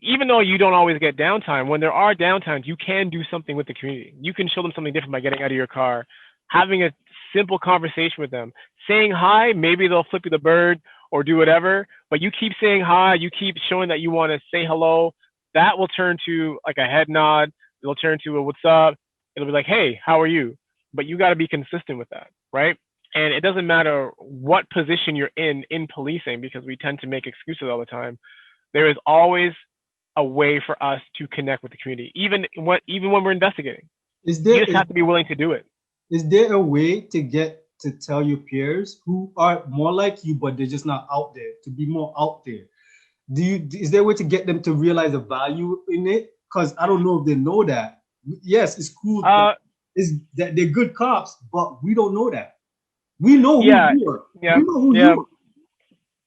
even though you don't always get downtime, when there are downtimes, you can do something with the community. You can show them something different by getting out of your car, having a simple conversation with them, saying hi. Maybe they'll flip you the bird or do whatever, but you keep saying hi, you keep showing that you want to say hello. That will turn to like a head nod. It'll turn to a what's up. It'll be like, hey, how are you? But you got to be consistent with that, right? And it doesn't matter what position you're in policing, because we tend to make excuses all the time. There is always a way for us to connect with the community, even when we're investigating. You just have to be willing to do it. Is there a way to get to tell your peers who are more like you, but they're just not out there, to be more out there? Is there a way to get them to realize the value in it? Because I don't know if they know that. Yes, it's cool. Is that they're good cops, but we don't know that. We know who you are. Yeah. We know who you are.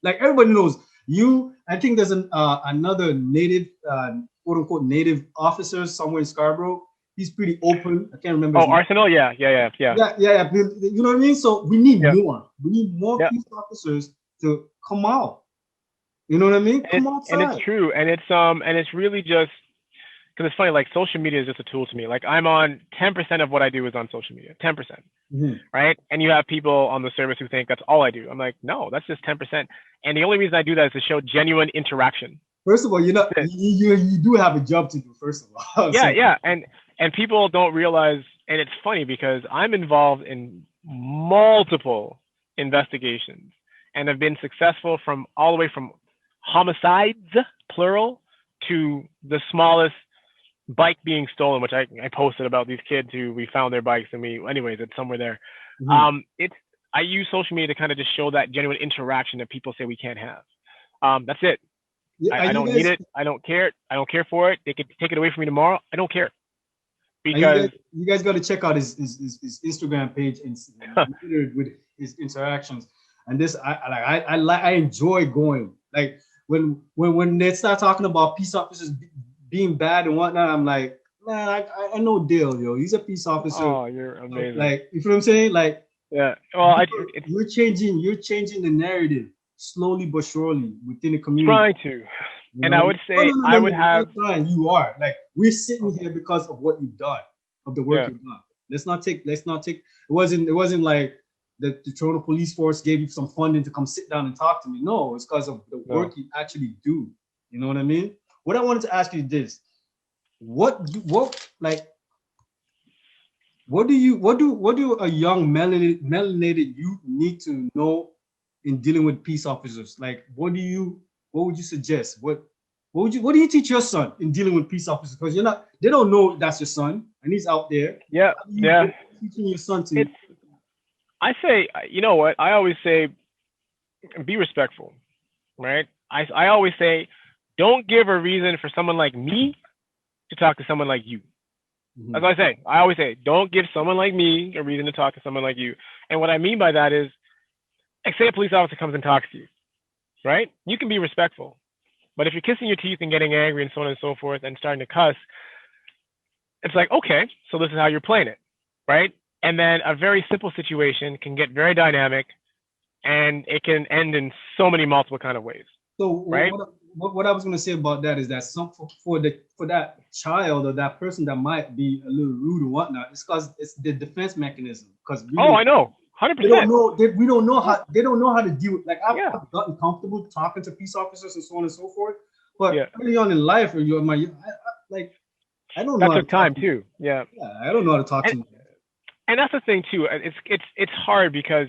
Like, everybody knows you. I think there's another native, quote unquote, native officer somewhere in Scarborough. He's pretty open. I can't remember. Oh, Arsenal? Yeah. You know what I mean? So we need more. We need more police officers to come out. You know what I mean? Come outside. And it's true. And it's really just, because it's funny, like, social media is just a tool to me. Like, I'm on 10% of what I do is on social media, 10%, right? And you have people on the service who think that's all I do. I'm like, no, that's just 10%. And the only reason I do that is to show genuine interaction. First of all, you do have a job to do, first of all. Yeah. And people don't realize, and it's funny because I'm involved in multiple investigations and have been successful from all the way from homicides, plural, to the smallest bike being stolen, which I posted about these kids who we found their bikes, and anyways, it's somewhere there. I use social media to kind of just show that genuine interaction that people say we can't have. That's it. Yeah, are I you don't need guys it. I don't care. I don't care for it. They could take it away from me tomorrow. I don't care and you guys because you guys got to check out his Instagram page and littered with his interactions. And this I enjoy going like when they start talking about peace officers being bad and whatnot. I'm like, man, I know Dale, yo. He's a peace officer. oh, you're amazing. Like, you feel what I'm saying? Like, Yeah. Well, it's you're changing the narrative slowly but surely within the community. trying to, You and I know? would No, say no, no, I no, would no. It's have. not trying. You are like we're sitting Okay. here because of what you've done, of the work Yeah. you've done. Let's not take. It wasn't like the Toronto Police Force gave you some funding to come sit down and talk to me. No, it's because of the No. work you actually do. You know what I mean? What I wanted to ask you is this: what do a young melanated youth need to know in dealing with peace officers? Like, what would you suggest? What do you teach your son in dealing with peace officers? Because they don't know that's your son and he's out there. Yeah. What Yeah. are you teaching your son to? It's. I say, you know what? I always say, be respectful, right? I always say, don't give a reason for someone like me to talk to someone like you. That's Mhm. what I say. I always say, don't give someone like me a reason to talk to someone like you. And what I mean by that is, like, say a police officer comes and talks to you, right? You can be respectful. But if you're kissing your teeth and getting angry and so on and so forth and starting to cuss, it's like, okay, so this is how you're playing it, right? And then a very simple situation can get very dynamic and it can end in so many multiple kind of ways, So right? what I was going to say about that is that for that child or that person that might be a little rude or whatnot, it's because it's the defense mechanism. Because Oh, I know, 100%. we don't know how they don't know how to deal with. Like, Yeah, I've gotten comfortable talking to peace officers and so on and so forth, but yeah. early on in life, or like I don't know That how to took talk time to. too. Yeah, Yeah, I don't know how to talk and to. and that's the thing too. It's hard because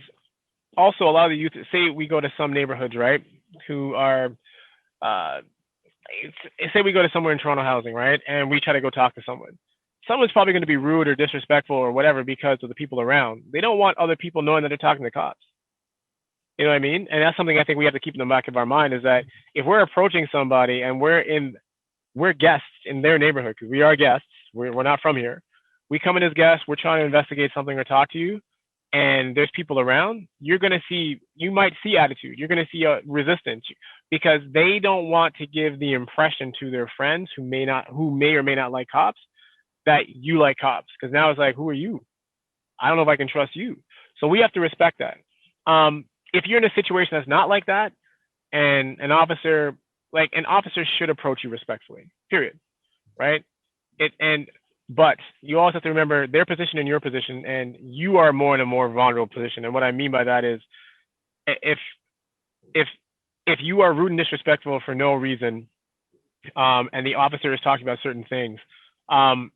also a lot of the youth. Say we go to some neighborhoods, right? Who are uh, say we go to somewhere in Toronto housing, right? And we try to go talk to someone. Someone's probably going to be rude or disrespectful or whatever because of the people around. They don't want other people knowing that they're talking to cops. You know what I mean? And that's something I think we have to keep in the back of our mind is that if we're approaching somebody and we're guests in their neighborhood because we are guests, we're not from here. We come in as guests, we're trying to investigate something or talk to you, and there's people around. You might see attitude. You're going to see a resistance because they don't want to give the impression to their friends who may or may not like cops that you like cops. Because now it's like, who are you? I don't know if I can trust you. So we have to respect that. If you're in a situation that's not like that, and an officer should approach you respectfully. Period. Right? But you also have to remember their position and your position, and you are more in a more vulnerable position. And what I mean by that is, if if if you are rude and disrespectful for no reason, and the officer is talking about certain things, um,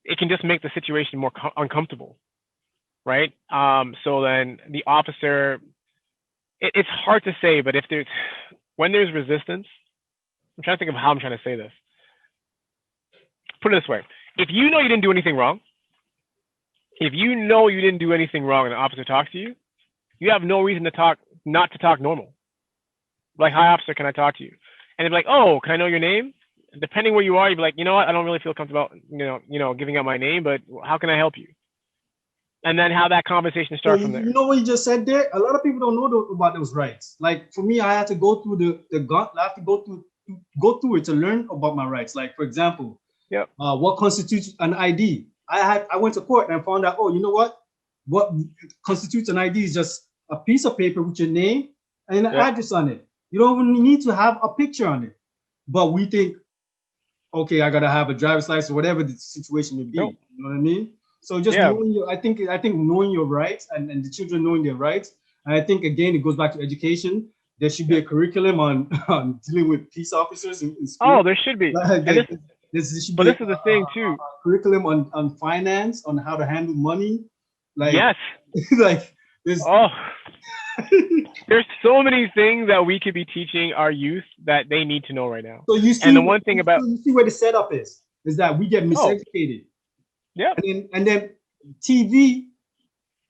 it can just make the situation more uncomfortable, right? So then the officer, it's hard to say, but when there's resistance, I'm trying to think of how I'm trying to say this. Put it this way: if you know you didn't do anything wrong, if you know you didn't do anything wrong, and the officer talks to you, you have no reason not to talk normal. Like, hi, officer, can I talk to you? And they'd be like, oh, can I know your name? Depending where you are, you'd be like, you know what, I don't really feel comfortable, giving out my name, but how can I help you? And then how that conversation So starts from there. you know what you just said there? A lot of people don't know about those rights. Like, for me, I had to go through I have to go through it to learn about my rights. Like, for example, Yep. what constitutes an ID? I went to court and found out, oh, you know what constitutes an ID is just a piece of paper with your name and an Yep. address on it. You don't even need to have a picture on it. But we think, okay, I gotta have a driver's license, whatever the situation may be. Nope. You know what I mean? So just Yeah. knowing I think knowing your rights and the children knowing their rights. And I think again it goes back to education. There should be a curriculum on, on dealing with peace officers in school. Oh, there should be. Like, And this should but be this is the thing too. a curriculum on finance, on how to handle money. Like, Yes. like this. Oh, there's so many things that we could be teaching our youth that they need to know right now. So you And see, the one thing about you see where the setup is that we get oh, miseducated. yeah, And then TV.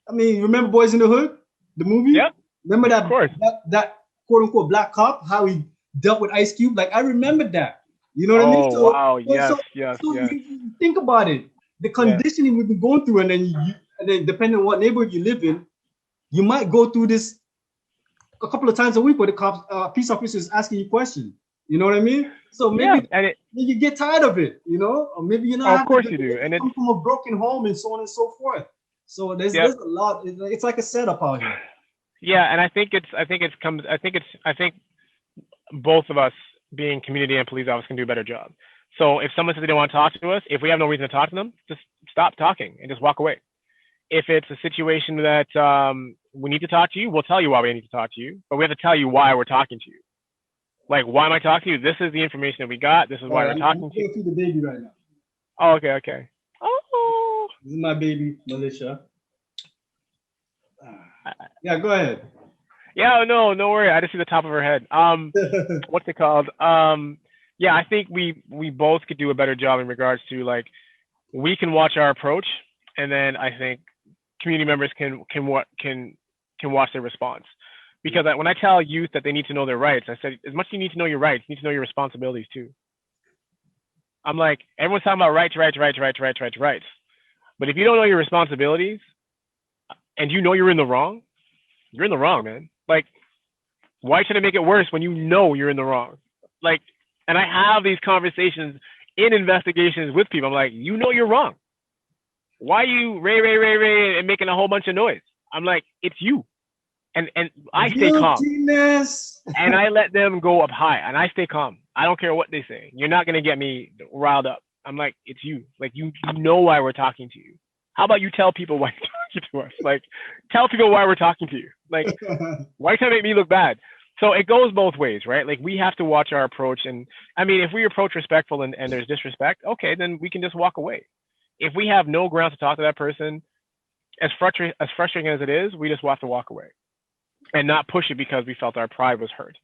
I mean, remember Boys in the Hood, the movie? yeah, Remember of course. that quote unquote black cop, how he dealt with Ice Cube. Like I remember that. You know what I mean? Oh wow, yes, yes, So yes, you think about it, the yes. conditioning we've been going through, and then depending on what neighborhood you live in, you might go through this a couple of times a week where the cops, peace officers asking you questions. You know what I mean? So Yeah, maybe and it. you get tired of it, you know, or maybe you're Oh, not of happy course because you do, and you it's. come from a broken home and so on and so forth. So Yep. there's a lot. It's like a setup out here. Yeah, and I think both of us being community and police officers can do a better job. So if someone says they don't want to talk to us, if we have no reason to talk to them, just stop talking and just walk away. If it's a situation that we need to talk to you, we'll tell you why we need to talk to you, but we have to tell you why we're talking to you. Like, why am I talking to you? This is the information that we got. This is why we're I'm talking to going you. through the baby right now. Oh, okay, okay. Oh. This is my baby, Militia. Yeah, go ahead. Yeah, no worry. I just see the top of her head. What's it called? Yeah, I think we both could do a better job in regards to like we can watch our approach, and then I think community members can watch their response. Because when I tell youth that they need to know their rights, I said as much as you need to know your rights, you need to know your responsibilities too. I'm like, everyone's talking about rights. But if you don't know your responsibilities and you know you're in the wrong, man. Like, why should I make it worse when you know you're in the wrong? Like, and I have these conversations in investigations with people. I'm like, you know you're wrong. Why are you ray and making a whole bunch of noise? I'm like, it's you. And I stay calm. And I let them go up high and I stay calm. I don't care what they say. You're not gonna get me riled up. I'm like, it's you. Like you know why we're talking to you. How about you tell people why you're talking to us? Like, tell people why we're talking to you. Like, why can't it make me look bad? So it goes both ways, right? Like we have to watch our approach. And I mean, if we approach respectful and there's disrespect, okay, then we can just walk away. If we have no ground to talk to that person, as frustrating as it is, we just have to walk away and not push it because we felt our pride was hurt.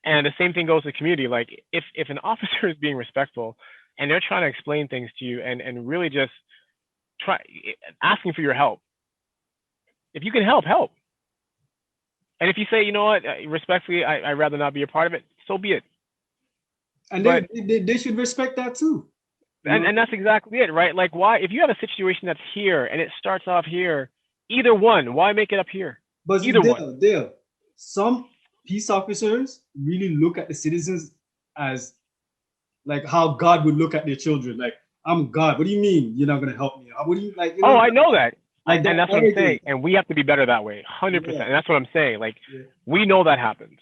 And the same thing goes to the community. Like if an officer is being respectful and they're trying to explain things to you and really just try asking for your help. If you can help. And if you say, you know what, respectfully, I'd rather not be a part of it, so be it. And they should respect that too. And that's exactly it, right? Like, why, if you have a situation that's here and it starts off here, either one, why make it up here? But either one. Dale, some peace officers really look at the citizens as like how God would look at their children. Like, I'm God. What do you mean you're not going to help me? What do you like? You know, I know that. Like and that's what I'm saying. And we have to be better that way, 100%. Yeah. And that's what I'm saying. Like, we know that happens.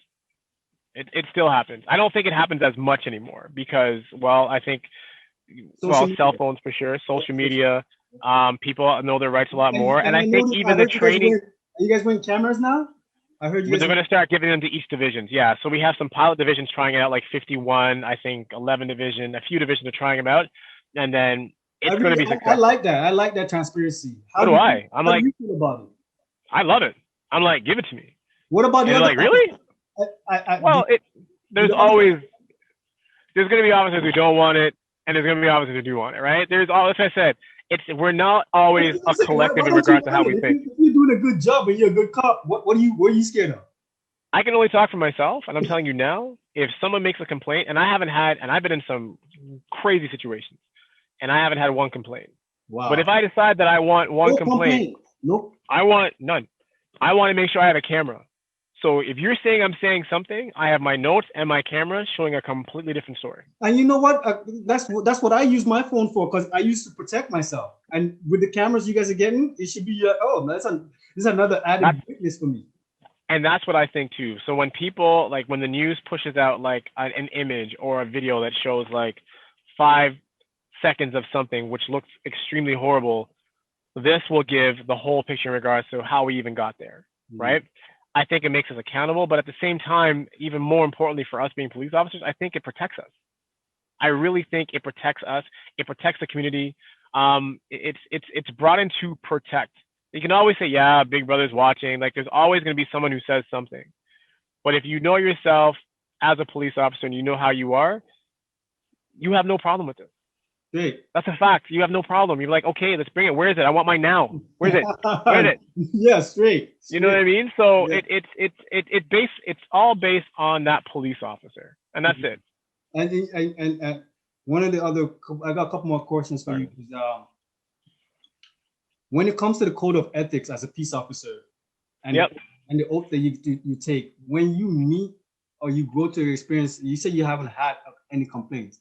It still happens. I don't think it happens as much anymore because, well, I think, cell phones for sure, social media, people know their rights a lot more. And I think even the training. Are you guys wearing cameras now? I heard you. They're going to start giving them to each divisions. Yeah. So we have some pilot divisions trying it out, like 51, I think 11 division, a few divisions are trying them out. And then it's going to be successful. I like that. I like that transparency. How do I? I'm like, how do you feel about it? I love it. I'm like, give it to me. What about the other? Like, really? There's going to be officers who don't want it, and there's going to be officers who do want it, right? There's all, as I said, we're not always a collective in regards to how we think. If you're doing a good job and you're a good cop, what are you scared of? I can only talk for myself, and I'm telling you now, if someone makes a complaint, and I've been in some crazy situations, and I haven't had one complaint. Wow. But if I decide that I want one complaint, nope. I want none. I want to make sure I have a camera. So if you're saying I'm saying something, I have my notes and my camera showing a completely different story. And you know what? That's what I use my phone for, because I used to protect myself. And with the cameras you guys are getting, it should be this is another added witness for me. And that's what I think too. So when people, like when the news pushes out like an image or a video that shows like 5 seconds of something which looks extremely horrible, this will give the whole picture in regards to how we even got there, right? I think it makes us accountable, but at the same time, even more importantly for us being police officers, I think it protects us. I really think it protects us. It protects the community. It's brought in to protect. You can always say, yeah, Big Brother's watching. Like, there's always going to be someone who says something. But if you know yourself as a police officer and you know how you are, you have no problem with it. Great. That's a fact. You have no problem. You're like, okay, let's bring it. Where is it? I want mine now. Where is it? Where is it? Yeah, straight. You know what I mean? So yeah. It's all based on that police officer. and that's it. And one of the other, I got a couple more questions for you. Is, when it comes to the code of ethics as a peace officer, and and the oath that you take, when you meet or you go to your experience, you say you haven't had any complaints,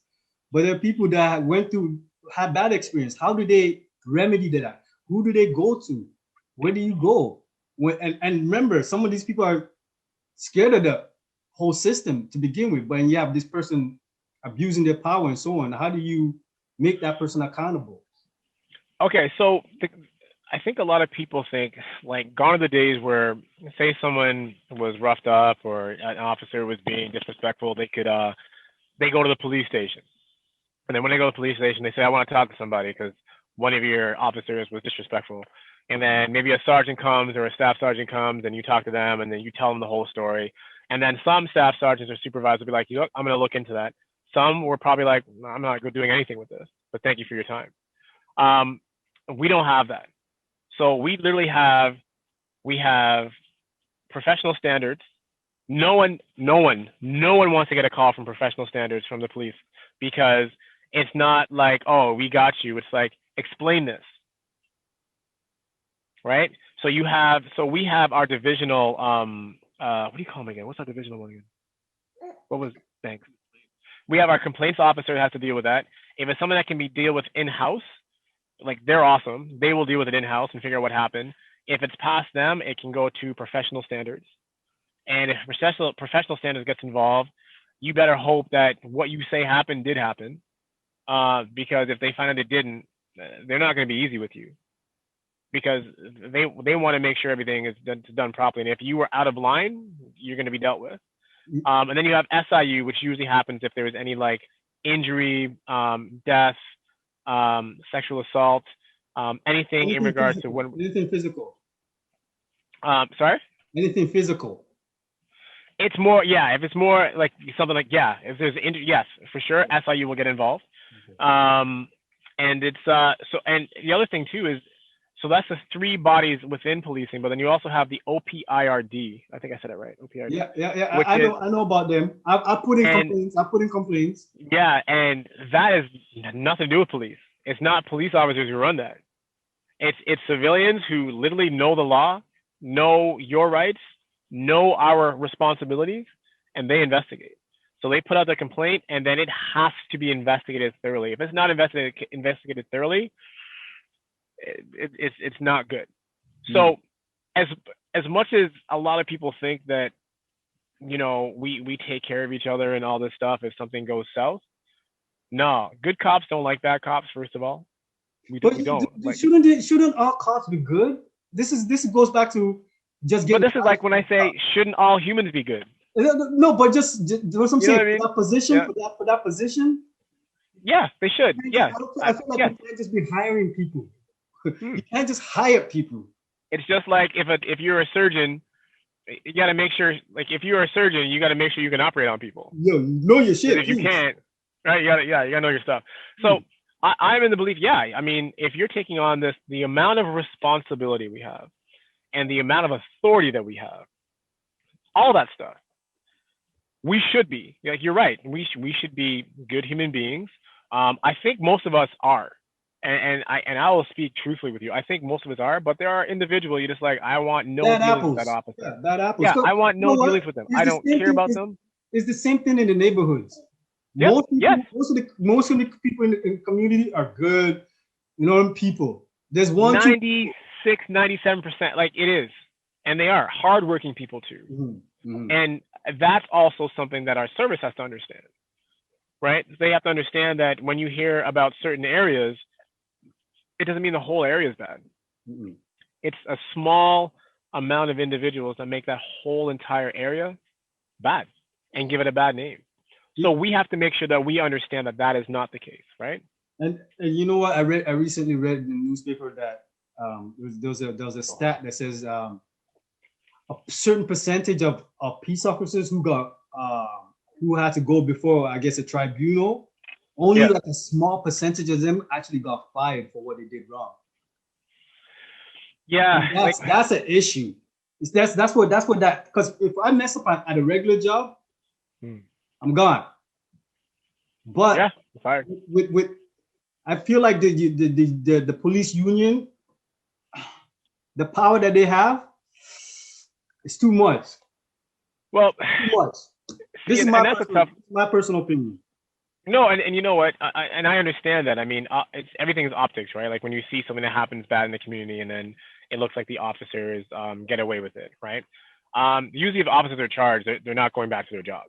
but there are people that had bad experience. How do they remedy that? Who do they go to? Where do you go? And remember, some of these people are scared of the whole system to begin with, but when you have this person abusing their power and so on, how do you make that person accountable? Okay, so I think a lot of people think, like, gone are the days where, say someone was roughed up or an officer was being disrespectful, they go to the police station. And then when they go to the police station, they say, I want to talk to somebody because one of your officers was disrespectful. And then maybe a sergeant comes or a staff sergeant comes and you talk to them and then you tell them the whole story. And then some staff sergeants or supervisors will be like, I'm going to look into that. Some were probably like, I'm not doing anything with this, but thank you for your time. We don't have that. So we literally have professional standards. No one wants to get a call from professional standards from the police because it's not like, oh, we got you. It's like, explain this, right? So we have our divisional, what do you call them again? What's our divisional one again? Thanks. We have our complaints officer that has to deal with that. If it's something that can be dealt with in-house, like, they're awesome. They will deal with it in-house and figure out what happened. If it's past them, it can go to professional standards. And if professional standards gets involved, you better hope that what you say happened did happen. Because if they find out it didn't, they're not going to be easy with you. Because they want to make sure everything is done properly. And if you were out of line, you're going to be dealt with. And then you have SIU, which usually happens if there was any, like, injury, death, sexual assault, anything in regards to anything physical. Sorry? Anything physical. It's more, if it's more like something like, if there's injury, yes, for sure, SIU will get involved. And it's and the other thing too is, so that's the 3 bodies within policing, but then you also have the OPIRD. I think I said it right. OPIRD. Yeah. I know about them. I put in complaints. Yeah, and that is nothing to do with police. It's not police officers who run that. It's civilians who literally know the law, know your rights, know our responsibilities, and they investigate. So they put out the complaint, and then it has to be investigated thoroughly. If it's not investigated thoroughly, it's not good. So as much as a lot of people think that, we take care of each other and all this stuff if something goes south, no, good cops don't like bad cops. First of all, we don't. Shouldn't all cops be good? This goes back to just getting. But this is like when I say, shouldn't all humans be good? No, but just what I'm saying. I mean? For that position, for that position. Yeah, they should. Yeah, I feel like you can't just be hiring people. You can't just hire people. It's just like if you're a surgeon, you got to make sure. Like, if you're a surgeon, you got to make sure you can operate on people. Yo, know your shit. If you can't, right? You gotta know your stuff. So I'm in the belief. Yeah, I mean, if you're taking on this, the amount of responsibility we have, and the amount of authority that we have, all that stuff, we should be. Like, you're right. We should be good human beings. I think most of us are. And I will speak truthfully with you. I think most of us are, but there are individuals you're just like, I want no dealings with that officer. Yeah, bad apples. Yeah, I want no dealings with them. I don't care about them. It's the same thing in the neighborhoods. Yep. Most of the people in the community are good, people. There's 96, 97%, like, it is. And they are hardworking people too. And that's also something that our service has to understand, right? They have to understand that when you hear about certain areas, it doesn't mean the whole area is bad. It's a small amount of individuals that make that whole entire area bad and give it a bad name. So we have to make sure that we understand that that is not the case, right? And you know what? I recently read in the newspaper that there was a stat that says a certain percentage of peace officers who had to go before, I guess, a tribunal. Only like a small percentage of them actually got fired for what they did wrong. Yeah, that's an issue. That's what that, because if I mess up at a regular job, I'm gone. Yeah, But fired. with I feel like the police union, the power that they have is too much. Well, Too much. see, This is and that's a tough. my personal opinion. No, and you know what? I understand that. I mean, it's everything is optics, right? Like when you see something that happens bad in the community, and then it looks like the officers get away with it, right? Usually, if officers are charged, they're not going back to their job.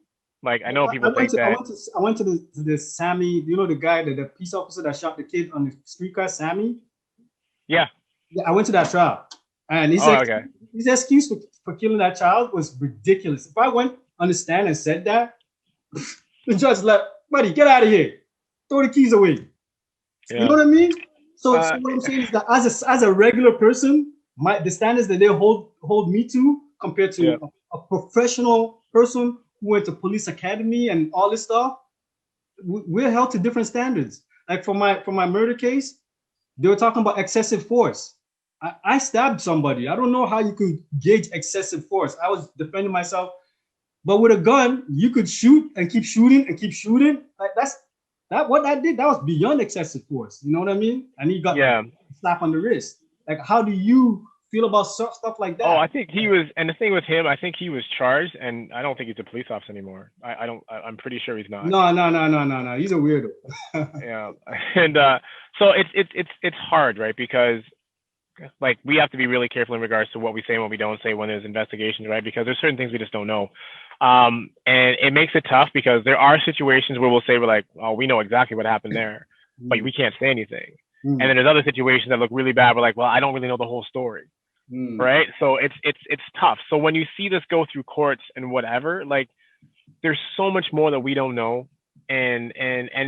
Like I know I people went think to I that. went to I went to the Sammy. You know the guy, the police officer that shot the kid on the streetcar, Sammy. Yeah. Yeah, I went to that trial, and Oh, okay. his excuse for killing that child was ridiculous. If I went on the stand and said that, the judge like, buddy, get out of here, throw the keys away. You know Yeah. what I mean? So Uh, what I'm saying is that as a regular person, the standards that they hold me to compared yeah. to a professional person who went to police academy and all this stuff, we're held to different standards. Like for my murder case, they were talking about excessive force. I stabbed somebody. I don't know how you could gauge excessive force. I was defending myself, but with a gun, you could shoot and keep shooting and keep shooting. Like that what I did, that was beyond excessive force. You know what I mean? And he got like Yeah. a slap on the wrist. Like, how do you feel about stuff like Oh, that? I think he was, and the thing with him, I think he was charged, and I don't think he's a police officer anymore. I don't. I'm pretty sure he's not. No. He's a weirdo. Yeah, and so it's hard, right? Because like we have to be really careful in regards to what we say and what we don't say when there's investigations, right? Because there's certain things we just don't know, and it makes it tough because there are situations where we'll say we're like, oh, we know exactly what happened there, but we can't say anything. And then there's other situations that look really bad. We're like, well, I don't really know the whole story, right? So it's tough. So when you see this go through courts and whatever, like there's so much more that we don't know, and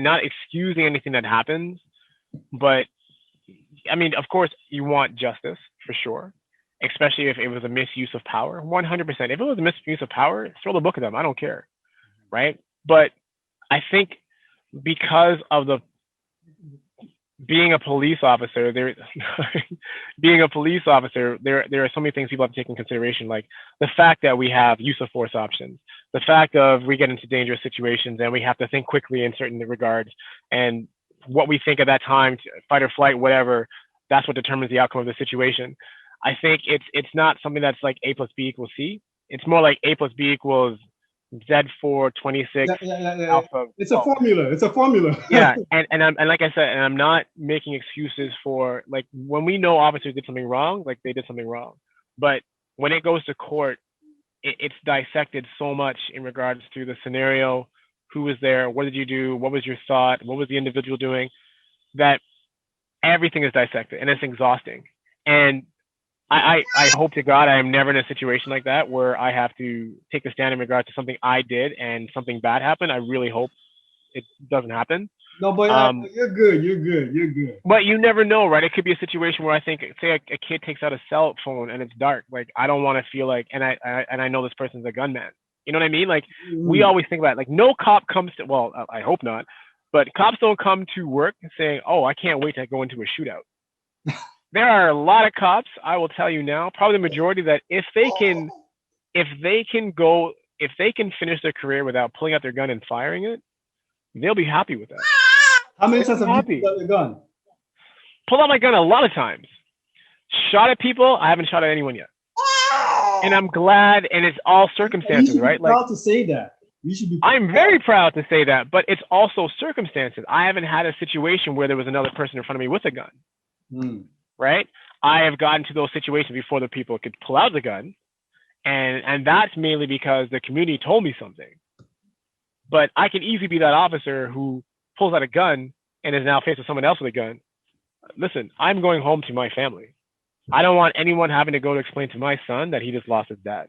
not excusing anything that happens, but I mean, of course, you want justice for sure, especially if it was a misuse of power. 100%. If it was a misuse of power, throw the book at them. I don't care, right? But I think because of the being a police officer, there are so many things people have to take in consideration, like the fact that we have use of force options, the fact of we get into dangerous situations and we have to think quickly in certain regards, and what we think at that time, fight or flight, whatever, that's what determines the outcome of the situation. I think it's not something that's like A plus B equals C. It's more like A plus B equals Z4 26 alpha. It's a formula. It's a formula. Yeah, and like I said, and I'm not making excuses for, like, when we know officers did something wrong, like they did something wrong, but when it goes to court, it's dissected so much in regards to the scenario, who was there, what did you do, what was your thought, what was the individual doing, that everything is dissected and it's exhausting. And I hope to God I am never in a situation like that where I have to take a stand in regards to something I did and something bad happened. I really hope it doesn't happen. No, but you're good. But you never know, right? It could be a situation where I think, say a kid takes out a cell phone and it's dark. Like, I don't want to feel like, and I know this person's a gunman. You know what I mean? Like, we always think about it. Like, no cop comes to, well, I hope not, but cops don't come to work saying, oh, I can't wait to go into a shootout. There are a lot of cops, I will tell you now, probably the majority, that if they can finish their career without pulling out their gun and firing it, they'll be happy with that. How many times have you pulled out your gun? Pulled out my gun a lot of times. Shot at people, I haven't shot at anyone yet. And I'm glad, and it's all circumstances, right? Like, proud to say that. You should be. I'm very proud to say that, but it's also circumstances. I haven't had a situation where there was another person in front of me with a gun. Right? I have gotten to those situations before the people could pull out the gun, and that's mainly because the community told me something. But I can easily be that officer who pulls out a gun and is now faced with someone else with a gun. Listen, I'm going home to my family. I don't want anyone having to go to explain to my son that he just lost his dad.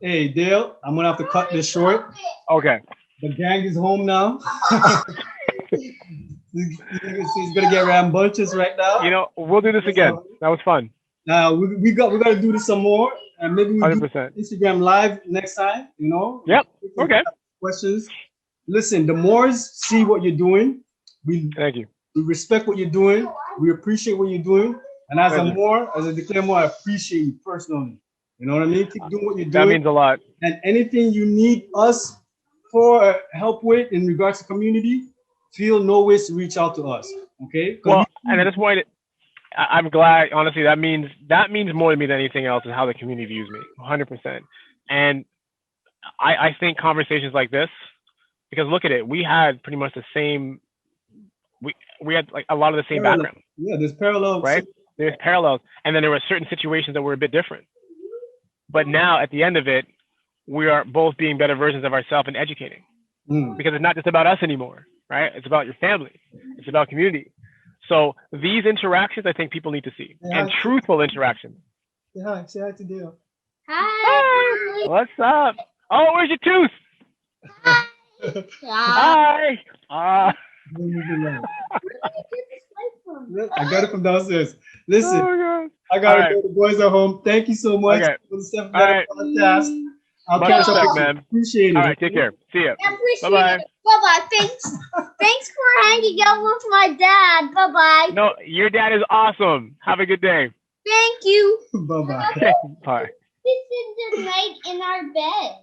Hey, Dale, I'm gonna have to cut this short. Okay. The gang is home now. He's gonna get rambunctious right now. You know, we'll do this again. That was fun. We got to do this some more, and maybe we'll 100%. do Instagram live next time. You know. Yep. Okay. Questions. Listen, the Moors see what you're doing. Thank you. We respect what you're doing. We appreciate what you're doing. And as a Declare More, I appreciate you personally. You know what I mean? Keep doing what you're doing. That means a lot. And anything you need us for help with in regards to community, feel no ways to reach out to us. Okay? Well, and at this point, I'm glad. Honestly, that means more to me than anything else is how the community views me, 100%. And I think conversations like this, because look at it, we had pretty much the same. We had like a lot of the same background. Yeah, there's parallels. Right? There's parallels, and then there were certain situations that were a bit different. But now, at the end of it, we are both being better versions of ourselves and educating, because it's not just about us anymore, right? It's about your family. It's about community. So these interactions, I think people need to see, and truthful interactions. Say hi. Say hi to Dale. Hi. What's up? Oh, where's your tooth? Hi. I got it from downstairs. Listen, I gotta go. The boys are home. Thank you so much for the Step Back podcast. I'll catch up with you. Appreciate it. All right, take care. See ya. Bye bye. Bye bye. Thanks for hanging out with my dad. Bye bye. No, your dad is awesome. Have a good day. Thank you. Bye bye. Bye. This is the night in our bed.